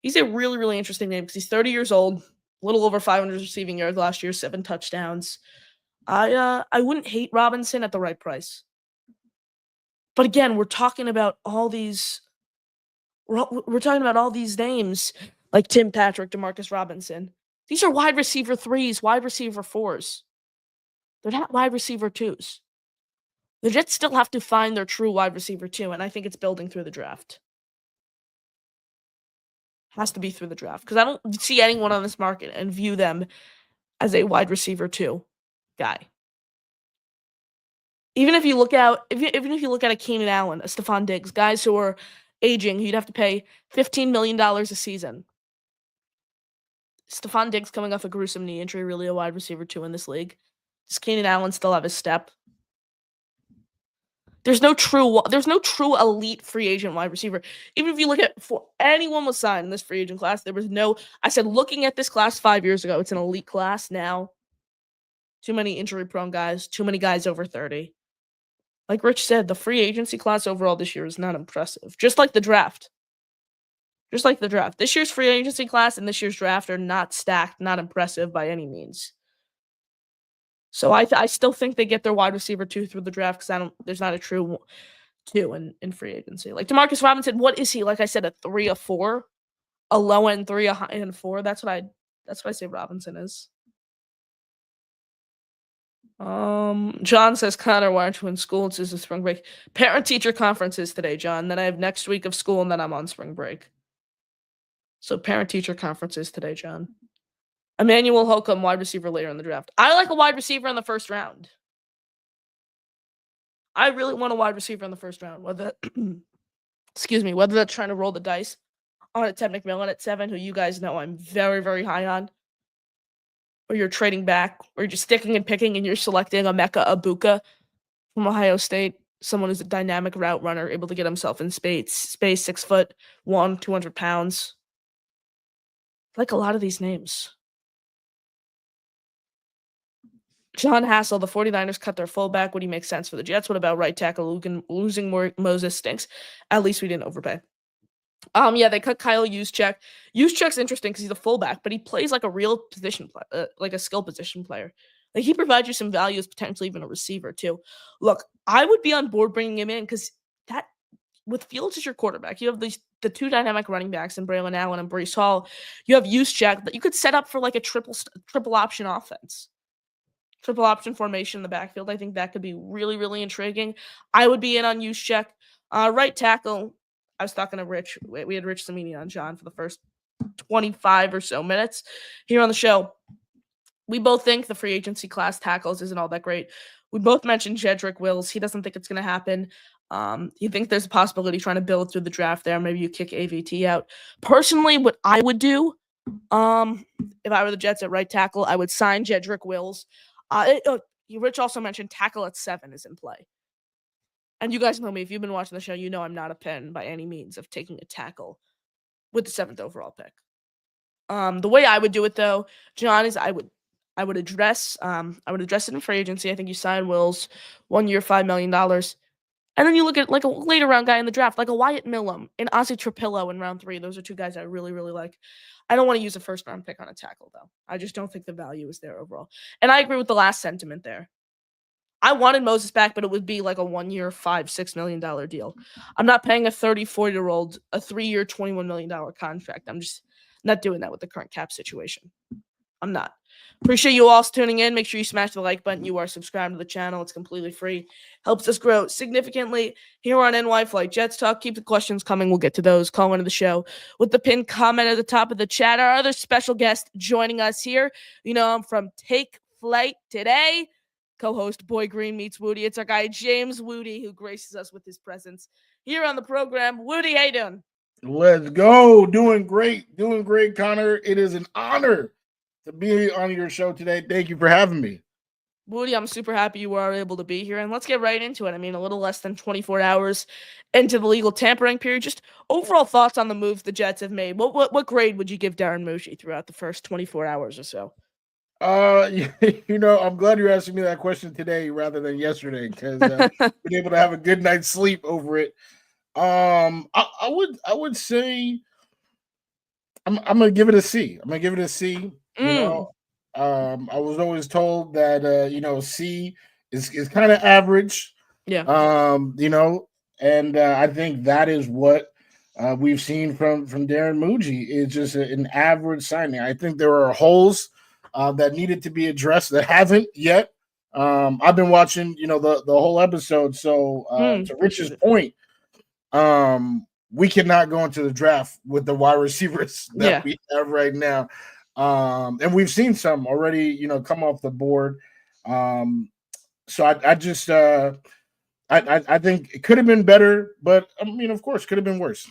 He's a really, really interesting name because he's 30 years old, a little over 500 receiving yards last year, 7 touchdowns. I wouldn't hate Robinson at the right price. But again, we're talking about all these names like Tim Patrick, Demarcus Robinson. These are wide receiver 3s, wide receiver 4s. They're not wide receiver 2s. The Jets still have to find their true wide receiver 2, and I think it's building through the draft. Has to be through the draft because I don't see anyone on this market and view them as a wide receiver 2 guy. Even if you look at a Keenan Allen, a Stephon Diggs, guys who are aging, you'd have to pay $15 million a season. Stephon Diggs coming off a gruesome knee injury, really a wide receiver 2 in this league. Does Keenan Allen still have his step? There's no true elite free agent wide receiver. Even if you look at for anyone was signed in this free agent class, there was no. I said looking at this class 5 years ago, it's an elite class now. Too many injury prone guys. Too many guys over 30. Like Rich said, the free agency class overall this year is not impressive. Just like the draft. This year's free agency class and this year's draft are not stacked, not impressive by any means. So I still think they get their wide receiver 2 through the draft because there's not a true 2 in free agency. Like Demarcus Robinson, what is he? Like I said, a 3, a 4, a low end 3, a high end 4. That's what I say Robinson is. John says, Connor, why aren't you in school? It's a spring break. Parent-teacher conferences today, John. Then I have next week of school, and then I'm on spring break. So parent-teacher conferences today, John. Emmanuel Holcomb, wide receiver later in the draft. I like a wide receiver in the first round. I really want a wide receiver in the first round. Whether that's trying to roll the dice on a Ted McMillan at 7, who you guys know I'm very, very high on. Or you're trading back, or you're just sticking and picking and you're selecting Emeka Ibuka from Ohio State, someone who's a dynamic route runner, able to get himself in space 6'1", 200 pounds. Like a lot of these names. John Hassel, the 49ers cut their fullback. Would he make sense for the Jets? What about right tackle? Losing Moses stinks. At least we didn't overpay. Yeah, they cut Kyle Juszczyk. Juszczyk's interesting because he's a fullback, but he plays like a real position player, like a skill position player. Like he provides you some value as potentially even a receiver too. Look, I would be on board bringing him in because that with Fields as your quarterback, you have the 2 dynamic running backs in Braylon Allen and Breece Hall. You have Juszczyk that you could set up for like a triple option offense. Triple option formation in the backfield. I think that could be really, really intriguing. I would be in on Juszczyk. Right tackle. I was talking to Rich. We had Rich Cimini on John for the first 25 or so minutes here on the show. We both think the free agency class tackles isn't all that great. We both mentioned Jedrick Wills. He doesn't think it's going to happen. He thinks there's a possibility trying to build through the draft there. Maybe you kick AVT out. Personally, what I would do, if I were the Jets at right tackle, I would sign Jedrick Wills. Rich also mentioned tackle at 7 is in play. And you guys know me. If you've been watching the show, you know I'm not a fan by any means of taking a tackle with the 7th overall pick. The way I would do it though, John, is I would address it in free agency. I think you sign Wills 1 year, $5 million. And then you look at like a later round guy in the draft, like a Wyatt Millum and Ozzie Trapillo in round 3. Those are 2 guys I really, really like. I don't want to use a first round pick on a tackle though. I just don't think the value is there overall. And I agree with the last sentiment there. I wanted Moses back, but it would be like a 1 year, $5-6 million deal. I'm not paying a 34-year-old a 3-year, $21 million contract. I'm just not doing that with the current cap situation. I'm not. Appreciate you all tuning in. Make sure you smash the like button. You are subscribed to the channel. It's completely free. Helps us grow significantly here on NY Flight Jets Talk. Keep the questions coming. We'll get to those. Call into the show with the pinned comment at the top of the chat. Our other special guest joining us here. You know, I'm from Take Flight Today. Co-host Boy Green Meets Woody. It's our guy James Woody who graces us with his presence here on the program. Woody, how you doing? Let's go. Doing great, Connor. It is an honor to be on your show today. Thank you for having me. Woody, I'm super happy you were able to be here, and let's get right into it. I mean, a little less than 24 hours into the legal tampering period. Just overall thoughts on the moves the Jets have made. What grade would you give Darren Moshi throughout the first 24 hours or so? I'm glad you're asking me that question today rather than yesterday because been able to have a good night's sleep over it. I would say I'm gonna give it a C. I'm gonna give it a C. I was always told that C is kind of average. Yeah. And I think that is what we've seen from Darren Mooney is just an average signing. I think there are holes that needed to be addressed that haven't yet. I've been watching, the whole episode. So to Rich's point, we cannot go into the draft with the wide receivers that we have right now. And we've seen some already, come off the board. So I just I think it could have been better, but I mean, of course, could have been worse.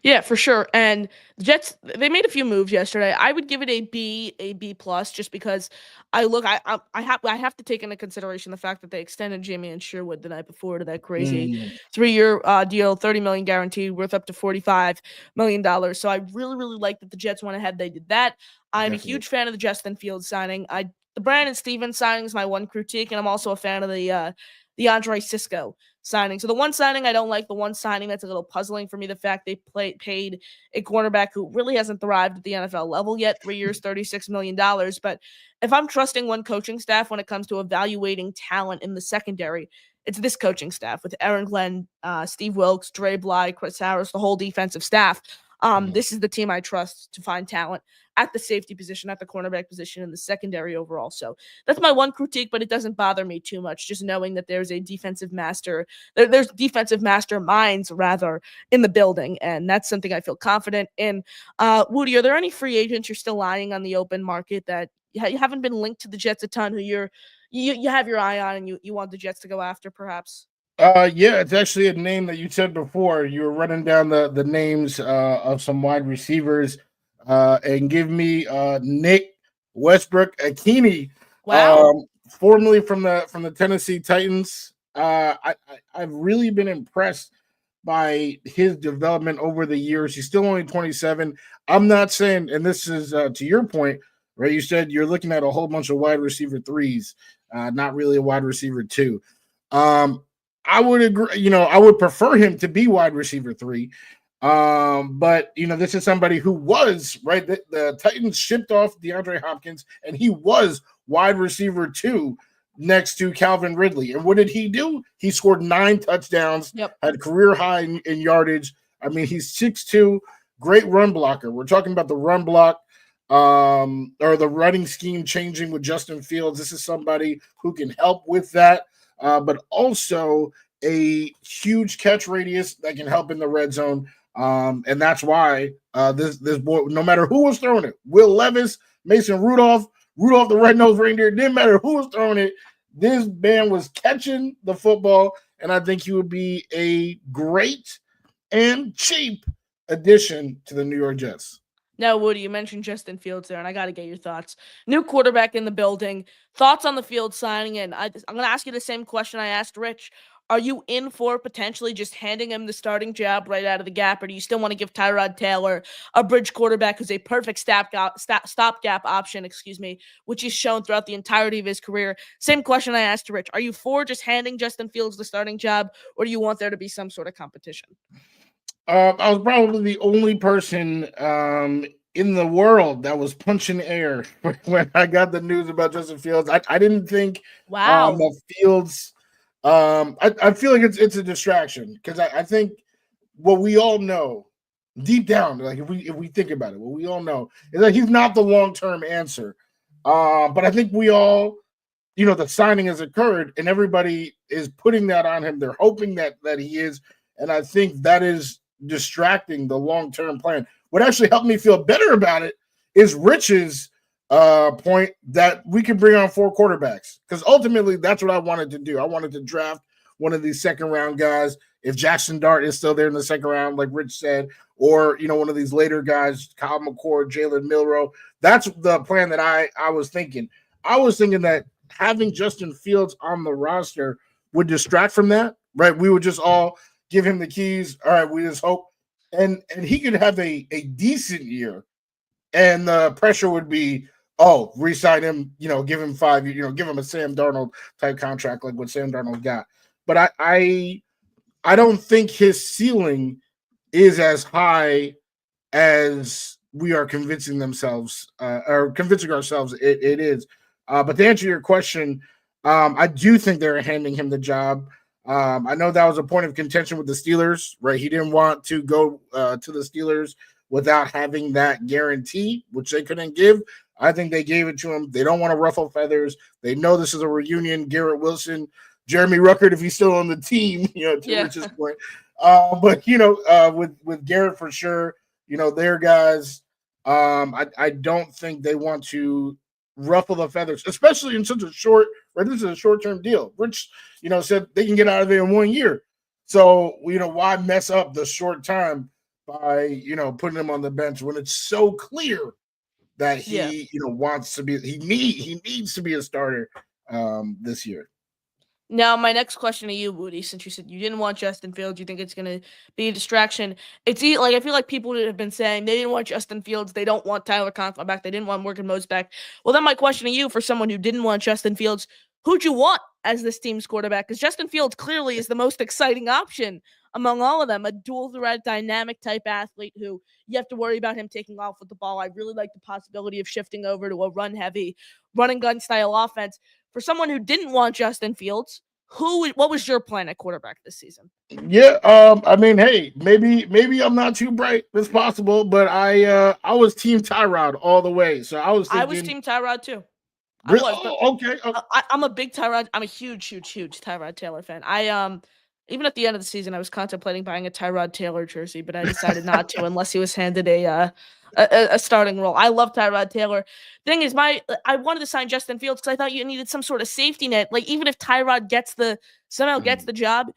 Yeah, for sure. And the Jets, they made a few moves yesterday. I would give it a B plus, just because I have to take into consideration the fact that they extended Jamie and Sherwood the night before to that crazy 3-year deal, $30 million guaranteed, worth up to $45 million. So I really, really like that the Jets went ahead. They did that. I'm a huge fan of the Justin Fields signing. The Brandon Stevens signing is my one critique, and I'm also a fan of the Andre Cisco signing. So the one signing I don't like, the one signing that's a little puzzling for me, the fact they paid a cornerback who really hasn't thrived at the NFL level yet, 3 years, $36 million. But if I'm trusting one coaching staff when it comes to evaluating talent in the secondary, it's this coaching staff with Aaron Glenn, Steve Wilkes, Dre Bly, Chris Harris, the whole defensive staff. This is the team I trust to find talent at the safety position, at the cornerback position, in the secondary overall. So that's my one critique, but it doesn't bother me too much, just knowing that there's a defensive master, there's defensive masterminds rather in the building, and that's something I feel confident in. Woody, are there any free agents you're still eyeing on the open market that you haven't been linked to the Jets a ton, who you have your eye on and you want the Jets to go after, perhaps? Yeah, it's actually a name that you said before. You were running down the names of some wide receivers, and give me Nick Westbrook-Ikhine, Wow. formerly from the Tennessee Titans. I've really been impressed by his development over the years. He's still only 27. I'm not saying, and this is to your point, right? You said you're looking at a whole bunch of wide receiver threes, not really a wide receiver two. I would agree, I would prefer him to be wide receiver 3. But this is somebody who was right. The Titans shipped off DeAndre Hopkins, and he was wide receiver 2 next to Calvin Ridley. And what did he do? He scored 9 touchdowns, had career high in yardage. I mean, he's 6'2", great run blocker. We're talking about the run block, or the running scheme changing with Justin Fields. This is somebody who can help with that. But also a huge catch radius that can help in the red zone. And that's why this boy, no matter who was throwing it, Will Levis, Mason Rudolph, Rudolph the Red-Nosed Reindeer. It didn't matter who was throwing it. This man was catching the football, and I think he would be a great and cheap addition to the New York Jets. Now, Woody, you mentioned Justin Fields there, and I got to get your thoughts. New quarterback in the building. Thoughts on the Field signing? And I'm going to ask you the same question I asked Rich. Are you in for potentially just handing him the starting job right out of the gap, or do you still want to give Tyrod Taylor a bridge quarterback who's a perfect stopgap option, which he's shown throughout the entirety of his career? Same question I asked to Rich. Are you for just handing Justin Fields the starting job, or do you want there to be some sort of competition? I was probably the only person in the world that was punching air when I got the news about Justin Fields. I didn't think Wow. that Fields. I feel like it's a distraction because I think what we all know deep down, like if we think about it, what we all know is that he's not the long term answer. But I think we all, the signing has occurred and everybody is putting that on him. They're hoping that he is, and I think that is distracting the long-term plan. What actually helped me feel better about it is Rich's point that we can bring on 4 quarterbacks, because ultimately that's what I wanted to do. I wanted to draft one of these second-round guys. If Jackson Dart is still there in the second round, like Rich said, or one of these later guys, Kyle McCord, Jalen Milroe. That's the plan that I was thinking. I was thinking that having Justin Fields on the roster would distract from that, right? We would just all give him the keys. All right, we just hope. And he could have a decent year. And the pressure would be, re-sign him, give him 5 years, give him a Sam Darnold type contract like what Sam Darnold got. But I don't think his ceiling is as high as we are convincing ourselves it is. But to answer your question, I do think they're handing him the job. I know that was a point of contention with the Steelers, right? He didn't want to go to the Steelers without having that guarantee, which they couldn't give. I think they gave it to him. They don't want to ruffle feathers. They know this is a reunion. Garrett Wilson, Jeremy Ruckert, if he's still on the team, to Rich's point. But with Garrett for sure, their guys. I don't think they want to ruffle the feathers, especially in such a short. Right, this is a short-term deal. Rich, said they can get out of there in 1 year. So, why mess up the short time by, putting him on the bench when it's so clear that he, wants to be, he needs to be a starter this year. Now, my next question to you, Woody, since you said you didn't want Justin Fields, you think it's going to be a distraction. I feel like people have been saying they didn't want Justin Fields, they don't want Tyler Conklin back, they didn't want Morgan Mose back. Well, then my question to you, for someone who didn't want Justin Fields, who'd you want as this team's quarterback? Because Justin Fields clearly is the most exciting option among all of them, a dual threat, dynamic type athlete who you have to worry about him taking off with the ball. I really like the possibility of shifting over to a run-heavy, run-and-gun style offense. For someone who didn't want Justin Fields, what was your plan at quarterback this season? Yeah, I mean, hey, maybe I'm not too bright as possible, but I was Team Tyrod all the way. So I was Team Tyrod too. Really? I was, but okay. I'm a big Tyrod. I'm a huge Tyrod Taylor fan. Even at the end of the season, I was contemplating buying a Tyrod Taylor jersey, but I decided not to unless he was handed a starting role. I love Tyrod Taylor. Thing is, I wanted to sign Justin Fields because I thought you needed some sort of safety net. Like, even if Tyrod somehow gets the job,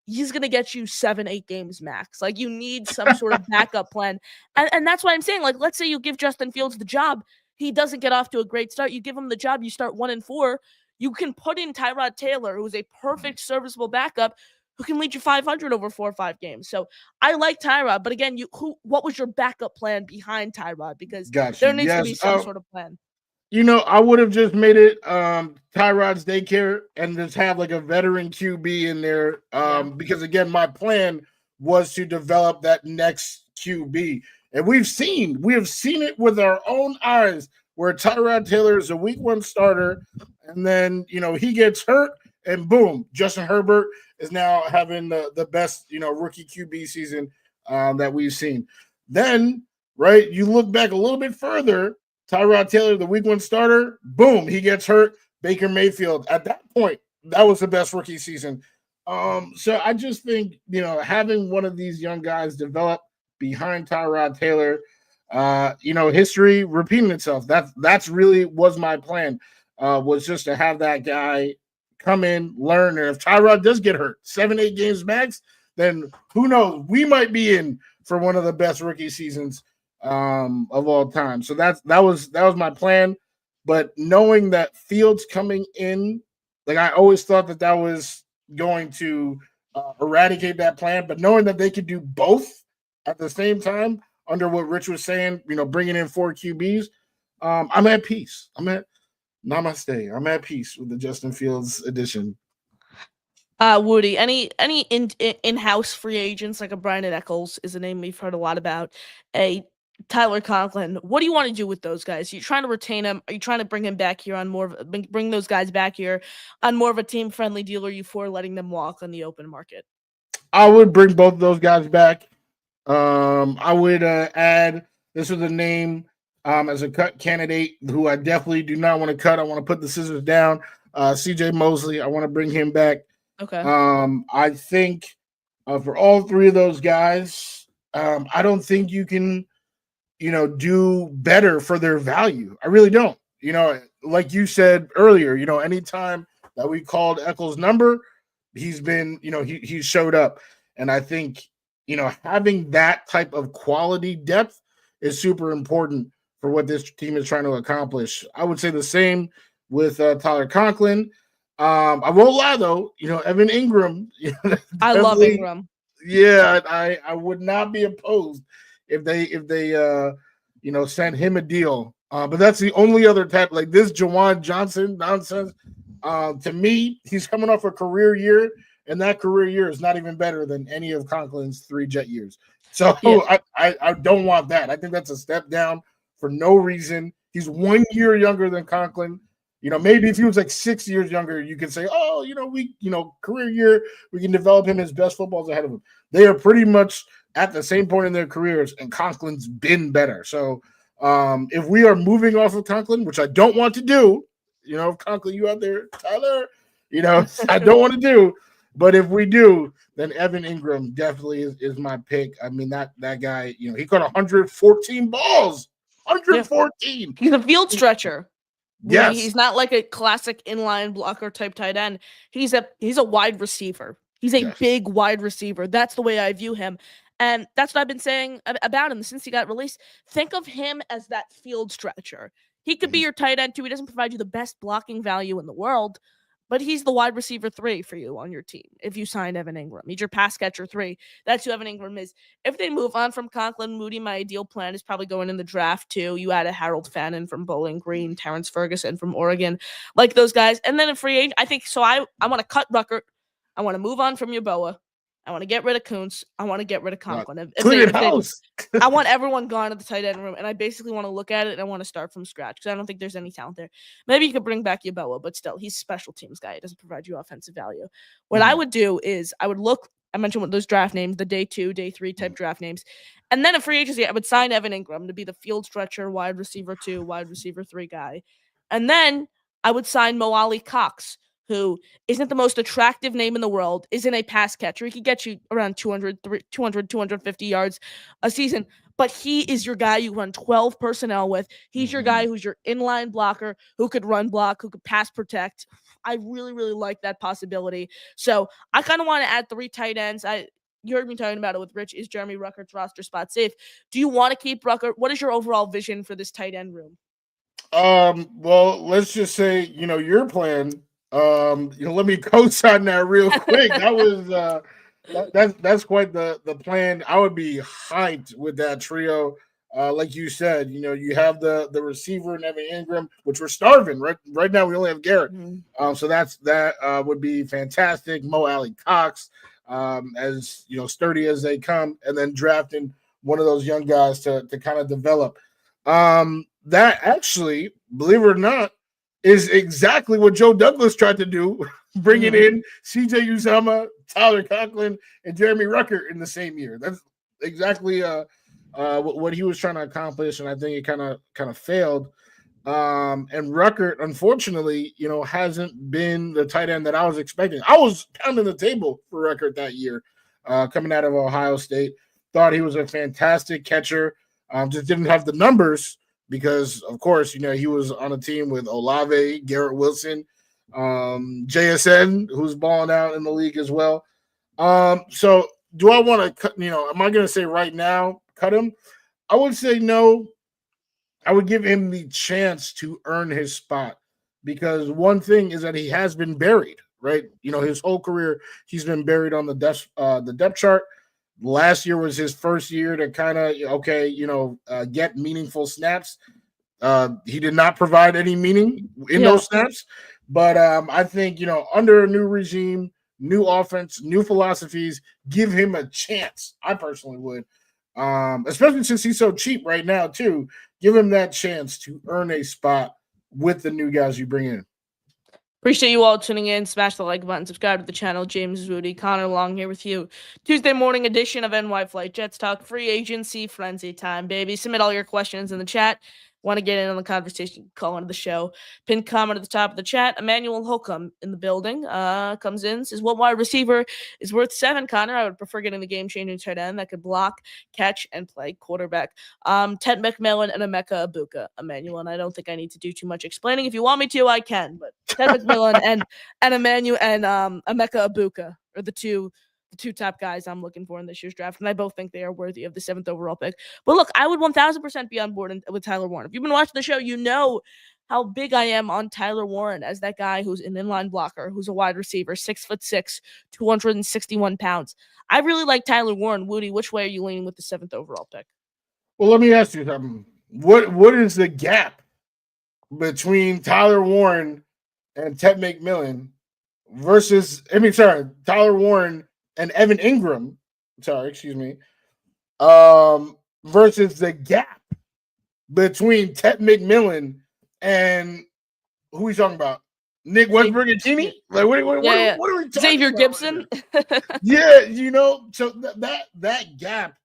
he's going to get you 7-8 games max. Like, you need some sort of backup plan. And that's why I'm saying, like, let's say you give Justin Fields the job. He doesn't get off to a great start. You give him the job. You start 1-4. You can put in Tyrod Taylor, who is a perfect serviceable backup who can lead you 500 over 4 or 5 games. So I like Tyrod, but again, what was your backup plan behind Tyrod? Because there needs to be some sort of plan. I would have just made it Tyrod's daycare and just have like a veteran QB in there. Because again, my plan was to develop that next QB. And we have seen it with our own eyes where Tyrod Taylor is a week 1 starter, and then he gets hurt, and boom, Justin Herbert is now having the best rookie QB season that we've seen. Then, right, you look back a little bit further, Tyrod Taylor, the week 1 starter, boom, he gets hurt. Baker Mayfield, at that point, that was the best rookie season. So I just think having one of these young guys develop behind Tyrod Taylor history repeating itself. That's really was my plan. Was just to have that guy come in, learn, and if Tyrod does get hurt, 7-8 games max, then who knows? We might be in for one of the best rookie seasons of all time. So that was my plan. But knowing that Fields coming in, like I always thought that was going to eradicate that plan. But knowing that they could do both at the same time, under what Rich was saying, bringing in 4 QBs, I'm at peace. I'm at namaste. I'm at peace with the Justin Fields edition. Woody, any in-house free agents like a Brian Eccles is a name we've heard a lot about. A Tyler Conklin. What do you want to do with those guys? Are you trying to retain him? Are you trying to bring him back here on bring those guys back here on more of a team-friendly deal? Or are you for letting them walk on the open market? I would bring both of those guys back. I would add this was a name as a cut candidate who I definitely do not want to cut. I want to put the scissors down. CJ Mosley, I want to bring him back. Okay. I think for all 3 of those guys, I don't think you can, do better for their value. I really don't. Like you said earlier, anytime that we called Eccles' number, he's been, he showed up. And I think, having that type of quality depth is super important for what this team is trying to accomplish. I would say the same with Tyler Conklin. I won't lie though, Evan Ingram. I love Ingram. Yeah, I would not be opposed if they sent him a deal. But that's the only other type like this Jawan Johnson nonsense. To me, he's coming off a career year, and that career year is not even better than any of Conklin's 3 Jet years. So yeah. I don't want that. I think that's a step down for no reason. He's 1 year younger than Conklin. Maybe if he was like 6 years younger, you could say, oh, career year, we can develop him. His best football's ahead of him. They are pretty much at the same point in their careers, and Conklin's been better. So if we are moving off of Conklin, which I don't want to do, if Conklin, you out there, Tyler, I don't want to do. But if we do, then Evan Ingram definitely is my pick. I mean, that guy, he caught 114 balls. 114. Yeah. He's a field stretcher. Yes. He's not like a classic inline blocker type tight end. He's a wide receiver. He's a big wide receiver. That's the way I view him. And that's what I've been saying about him since he got released. Think of him as that field stretcher. He could be your tight end too. He doesn't provide you the best blocking value in the world, but he's the wide receiver 3 for you on your team. If you sign Evan Ingram, he's your pass catcher 3. That's who Evan Ingram is. If they move on from Conklin, Moody, my ideal plan is probably going in the draft too. You add a Harold Fannin from Bowling Green, Terrence Ferguson from Oregon, like those guys. And then a free agent, I think, so I want to cut Ruckert. I want to move on from Yeboah. I want to get rid of Kuntz. I want to get rid of Conklin. I want everyone gone at the tight end room, and I basically want to look at it and I want to start from scratch because I don't think there's any talent there. Maybe you could bring back Yeboah, but still, he's a special teams guy. He doesn't provide you offensive value. What I would do is I would look. I mentioned what those draft names, the day 2, day 3 type draft names, and then in free agency, I would sign Evan Ingram to be the field stretcher, wide receiver 2, wide receiver 3 guy, and then I would sign Mo Ali Cox, who isn't the most attractive name in the world, isn't a pass catcher. He could get you around 200, 250 yards a season, but he is your guy you run 12 personnel with. He's your guy who's your inline blocker, who could run block, who could pass protect. I really, really like that possibility. So I kind of want to add 3 tight ends. You heard me talking about it with Rich. Is Jeremy Ruckert's roster spot safe? Do you want to keep Ruckert? What is your overall vision for this tight end room? Well, let's just say, your plan. Let me co-sign that real quick. That was that's quite the plan. I would be hyped with that trio. Like you said, you have the receiver and Evan Ingram, which we're starving right now. We only have Garrett, so that would be fantastic. Mo Ali Cox, as sturdy as they come, and then drafting one of those young guys to kind of develop. That actually, believe it or not, is exactly what Joe Douglas tried to do, bringing in CJ Uzomah, Tyler Conklin, and Jeremy Ruckert in the same year. That's exactly what he was trying to accomplish, and I think it kind of failed. And Ruckert, unfortunately, hasn't been the tight end that I was expecting. I was pounding the table for Ruckert that year, coming out of Ohio State. Thought he was a fantastic catcher. Just didn't have the numbers because, of course, he was on a team with Olave, Garrett Wilson, JSN, who's balling out in the league as well. So do I want to cut? Am I going to say right now cut him? I would say no. I would give him the chance to earn his spot because one thing is that he has been buried, right? His whole career he's been buried on the depth chart. Last year was his first year to kind of get meaningful snaps. He did not provide any meaning in those snaps, but I think under a new regime, new offense, new philosophies, give him a chance. I personally would, especially since he's so cheap right now too. Give him that chance to earn a spot with the new guys you bring in. Appreciate you all tuning in. Smash the like button, subscribe to the channel. James Rudy, Connor Long here with you. Tuesday morning edition of NY Flight Jets Talk. Free agency frenzy time, baby. Submit all your questions in the chat. Want to get in on the conversation, call into the show. Pin comment at the top of the chat. Emmanuel Holcomb in the building comes in, says, what wide receiver is worth 7, Connor? I would prefer getting the game-changing tight end that could block, catch, and play quarterback. Ted McMillan and Emeka Ibuka, Emmanuel, and I don't think I need to do too much explaining. If you want me to, I can, but Ted McMillan and Emmanuel and Emeka Ibuka are the two top guys I'm looking for in this year's draft, and I both think they are worthy of the 7th overall pick. But look, I would 1,000% be on board with Tyler Warren. If you've been watching the show, you know how big I am on Tyler Warren as that guy who's an inline blocker, who's a wide receiver, 6'6", 261 pounds. I really like Tyler Warren. Woody, which way are you leaning with the 7th overall pick? Well, let me ask you something. What is the gap between Tyler Warren and Ted McMillan Tyler Warren and Evan Ingram, versus the gap between Ted McMillan and who we talking about? Nick Westbrook and Cimini? Like, what are we talking Xavier about Gibson? Right yeah, so that gap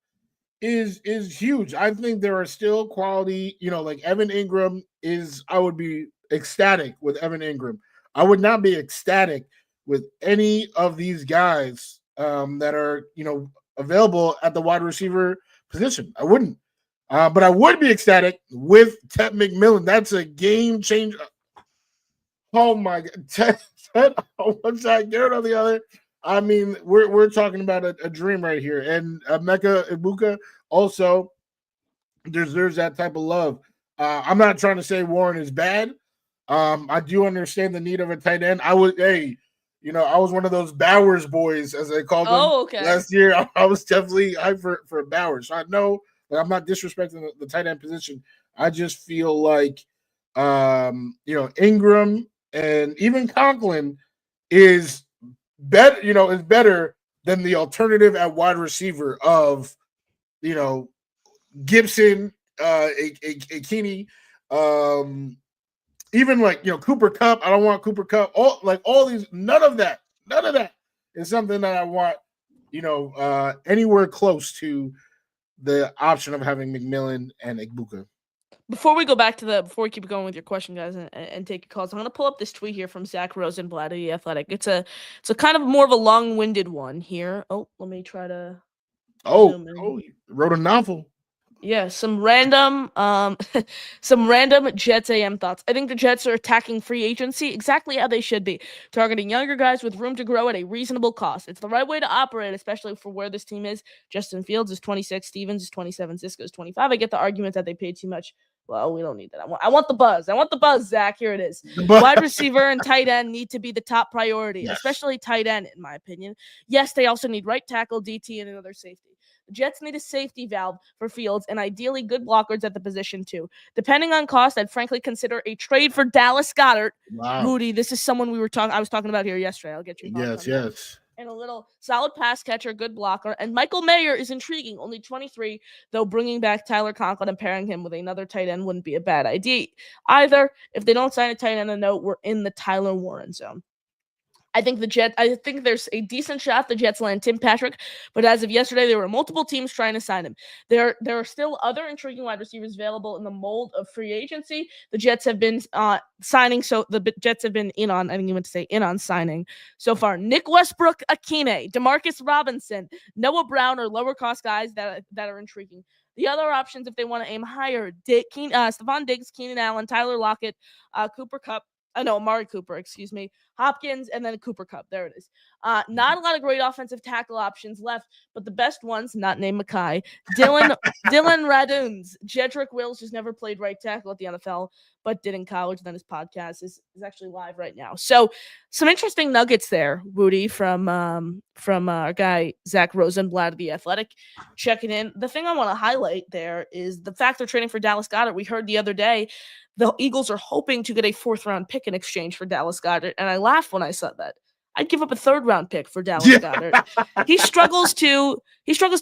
is huge. I think there are still quality, like Evan Ingram I would be ecstatic with Evan Ingram. I would not be ecstatic with any of these guys that are, available at the wide receiver position. I wouldn't. But I would be ecstatic with Ted McMillan. That's a game changer. Oh my God. Ted on one side, Garrett on the other. I mean, we're talking about a dream right here. And Emeka Ibuka also deserves that type of love. I'm not trying to say Warren is bad. I do understand the need of a tight end. I was one of those Bowers boys, as they called them last year. I was definitely hyped for Bowers. So I know that I'm not disrespecting the tight end position. I just feel like, Ingram and even Conklin is better than the alternative at wide receiver of, Gibson, Akini, even Cooper Kupp. I don't want Cooper Kupp. All these, none of that is something that I want, anywhere close to the option of having McMillan and Ibuka. Before we keep going with your question, guys, and take your calls, I'm going to pull up this tweet here from Zach Rosenblatt of The Athletic. It's a kind of more of a long-winded one here. Oh, let me try to zoom in. He wrote a novel. Yeah, some random Jets AM thoughts. I think the Jets are attacking free agency exactly how they should be, targeting younger guys with room to grow at a reasonable cost. It's the right way to operate, especially for where this team is. Justin Fields is 26, Stevens is 27, Cisco is 25. I get the argument that they paid too much. Well, we don't need that. I want the buzz. I want the buzz, Zach. Here it is. Wide receiver and tight end need to be the top priority, especially tight end, in my opinion. Yes, they also need right tackle, DT, and another safety. The Jets need a safety valve for Fields and ideally good blockers at the position too. Depending on cost, I'd frankly consider a trade for Dallas Goedert. Wow. Moody, this is someone I was talking about here yesterday. I'll get your thoughts on that. Yes. And a little solid pass catcher, good blocker. And Michael Mayer is intriguing, only 23, though bringing back Tyler Conklin and pairing him with another tight end wouldn't be a bad idea either. If they don't sign a tight end, we're in the Tyler Warren zone. I think there's a decent shot the Jets land Tim Patrick, but as of yesterday, there were multiple teams trying to sign him. There are still other intriguing wide receivers available in the mold of free agency. The Jets have been signing, so the Jets have been in on. I think you meant to say in on signing so far. Nick Westbrook, Akine, Demarcus Robinson, Noah Brown are lower cost guys that are intriguing. The other options, if they want to aim higher, Stephon Diggs, Keenan Allen, Tyler Lockett, Cooper Kupp. No, Amari Cooper, excuse me. Hopkins, and then Cooper Kupp. There it is. Not a lot of great offensive tackle options left, but the best ones, not named Mackay, Dylan Raduns, Jedrick Wills, who's never played right tackle at the NFL, but did in college. Then his podcast is actually live right now. So some interesting nuggets there, Woody, from our guy Zach Rosenblatt of The Athletic checking in. The thing I want to highlight there is the fact they're trading for Dallas Goedert. We heard the other day the Eagles are hoping to get a 4th-round pick in exchange for Dallas Goedert, and I laughed when I saw that. I'd give up a 3rd-round pick for Dallas Goedert. He struggles to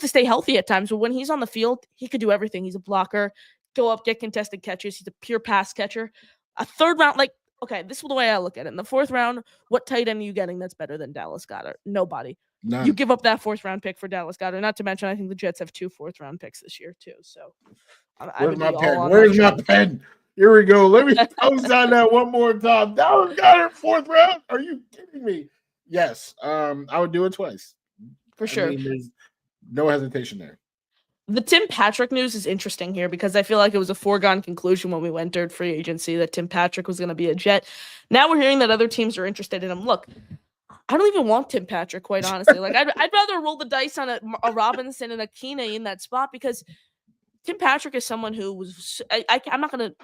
stay healthy at times, but when he's on the field, he could do everything. He's a blocker, go up, get contested catches. He's a pure pass catcher. A 3rd round, okay, this is the way I look at it. In the 4th round, what tight end are you getting that's better than Dallas Goedert? Nobody. None. You give up that 4th-round pick for Dallas Goedert. Not to mention, I think the Jets have 2 4th-round picks this year too. So, where's my pen? Where's my pen? Here we go. Let me post on that one more time. Dallas Goedert 4th round. Are you kidding me? Yes. I would do it twice. For sure. There's no hesitation there. The Tim Patrick news is interesting here because I feel like it was a foregone conclusion when we entered free agency that Tim Patrick was going to be a Jet. Now we're hearing that other teams are interested in him. Look, I don't even want Tim Patrick, quite honestly. I'd rather roll the dice on a Robinson and a Keenan in that spot because Tim Patrick is someone who was I'm not going to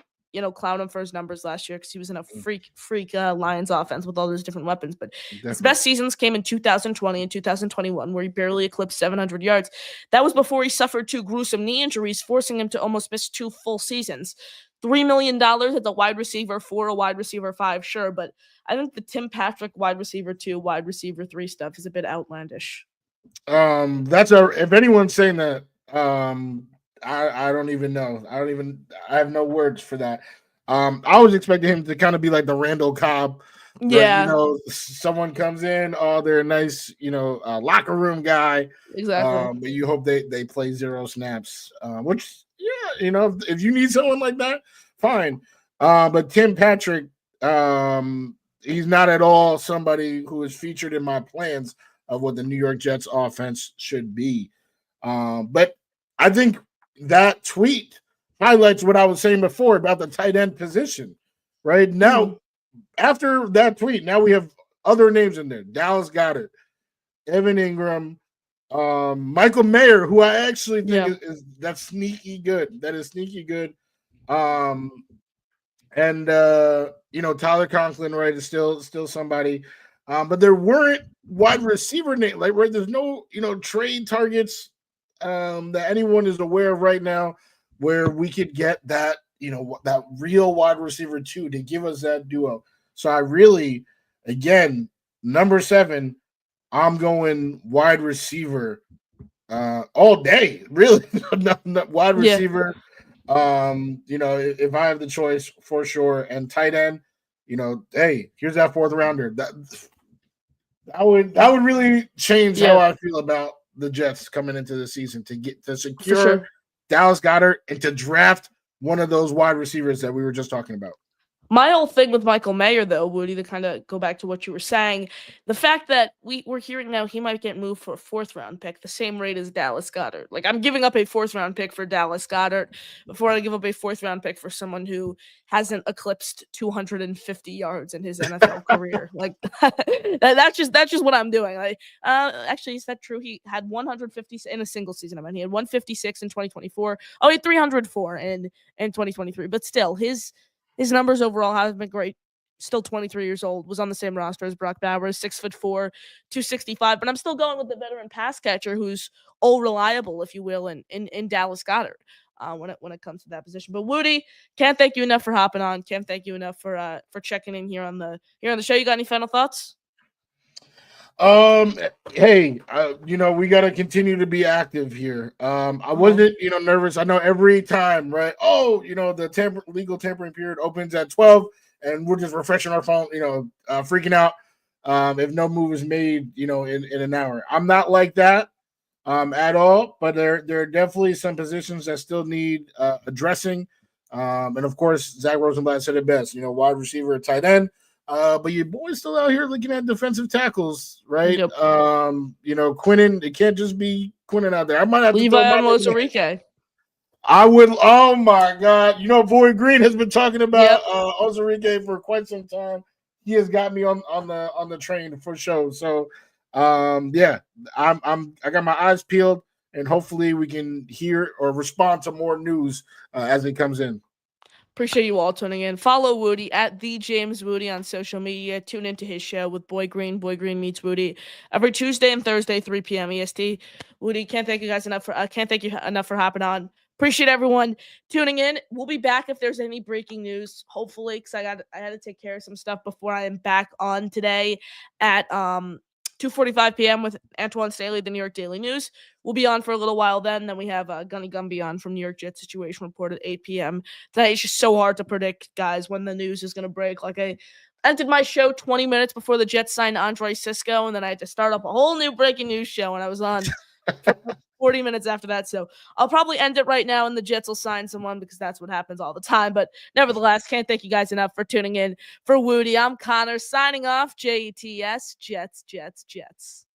clown him for his numbers last year because he was in a freak Lions offense with all those different weapons. But his best seasons came in 2020 and 2021, where he barely eclipsed 700 yards. That was before he suffered 2 gruesome knee injuries, forcing him to almost miss 2 full seasons. $3 million at the wide receiver 4, a wide receiver 5, sure. But I think the Tim Patrick wide receiver 2, wide receiver 3 stuff is a bit outlandish. If anyone's saying that, I don't even know. I have no words for that. I was expecting him to kind of be like the Randall Cobb. Yeah. Someone comes in, they're a nice, locker room guy. Exactly. But you hope they play 0 snaps. Which, if you need someone like that, fine. But Tim Patrick, he's not at all somebody who is featured in my plans of what the New York Jets offense should be. But I think that tweet highlights what I was saying before about the tight end position. Right now, after that tweet, now we have other names in there: Dallas Goedert, Evan Ingram, Michael Mayer, who I actually think is that's sneaky good. That is sneaky good. And Tyler Conklin, right, is still somebody. But there weren't wide receiver name, right? There's no trade targets that anyone is aware of right now where we could get that that real wide receiver 2 to give us that duo. So I really, again, number 7, I'm going wide receiver all day, really. Wide receiver. If I have the choice, for sure. And tight end, hey, here's that 4th rounder. That would really change how I feel about the Jets coming into the season to secure Dallas Goedert and to draft one of those wide receivers that we were just talking about. My whole thing with Michael Mayer, though, Woody, to kind of go back to what you were saying, the fact that we're hearing now he might get moved for a 4th-round pick, the same rate as Dallas Goedert. Like, I'm giving up a 4th-round pick for Dallas Goedert before I give up a 4th-round pick for someone who hasn't eclipsed 250 yards in his NFL career. Like, that's just what I'm doing. Actually, is that true? He had 150 in a single season. He had 156 in 2024. Oh, he had 304 in 2023. But still, his numbers overall haven't been great. Still 23 years old, was on the same roster as Brock Bowers, 6'4", 265. But I'm still going with the veteran pass catcher who's all reliable, if you will, in Dallas Goedert when it comes to that position. But Woody, can't thank you enough for hopping on. Can't thank you enough for checking in here on the show. You got any final thoughts? Hey, we got to continue to be active here. I wasn't, nervous. I know every time, right? Oh, the legal tampering period opens at 12 and we're just refreshing our phone, freaking out. if no move is made, in an hour. I'm not like that at all, but there are definitely some positions that still need addressing. And of course, Zach Rosenblatt said it best. Wide receiver, tight end. But your boy's still out here looking at defensive tackles, right? Yep. Quinnen. It can't just be Quinnen out there. I might have to Levi throw my and name in. Ozarike. I would. Oh my God! Boy Green has been talking about Yep. Ozarike for quite some time. He has got me on the train for sure. So, yeah, I got my eyes peeled, and hopefully we can hear or respond to more news as it comes in. Appreciate you all tuning in. Follow Woody at the James Woody on social media. Tune into his show with Boy Green. Boy Green meets Woody every Tuesday and Thursday, 3 p.m. EST. Woody, can't thank you enough for hopping on. Appreciate everyone tuning in. We'll be back if there's any breaking news. Hopefully, because I had to take care of some stuff before I am back on today at 2:45 p.m. with Antoine Staley, the New York Daily News. We'll be on for a little while then. Then we have Gunny Gumby on from New York Jets Situation Report at 8 p.m. Tonight it's just so hard to predict, guys, when the news is going to break. Like I ended my show 20 minutes before the Jets signed Andre Cisco, and then I had to start up a whole new breaking news show, and I was on for 40 minutes after that. So I'll probably end it right now, and the Jets will sign someone because that's what happens all the time. But nevertheless, can't thank you guys enough for tuning in. For Woody, I'm Connor signing off. JETS, Jets, Jets, Jets.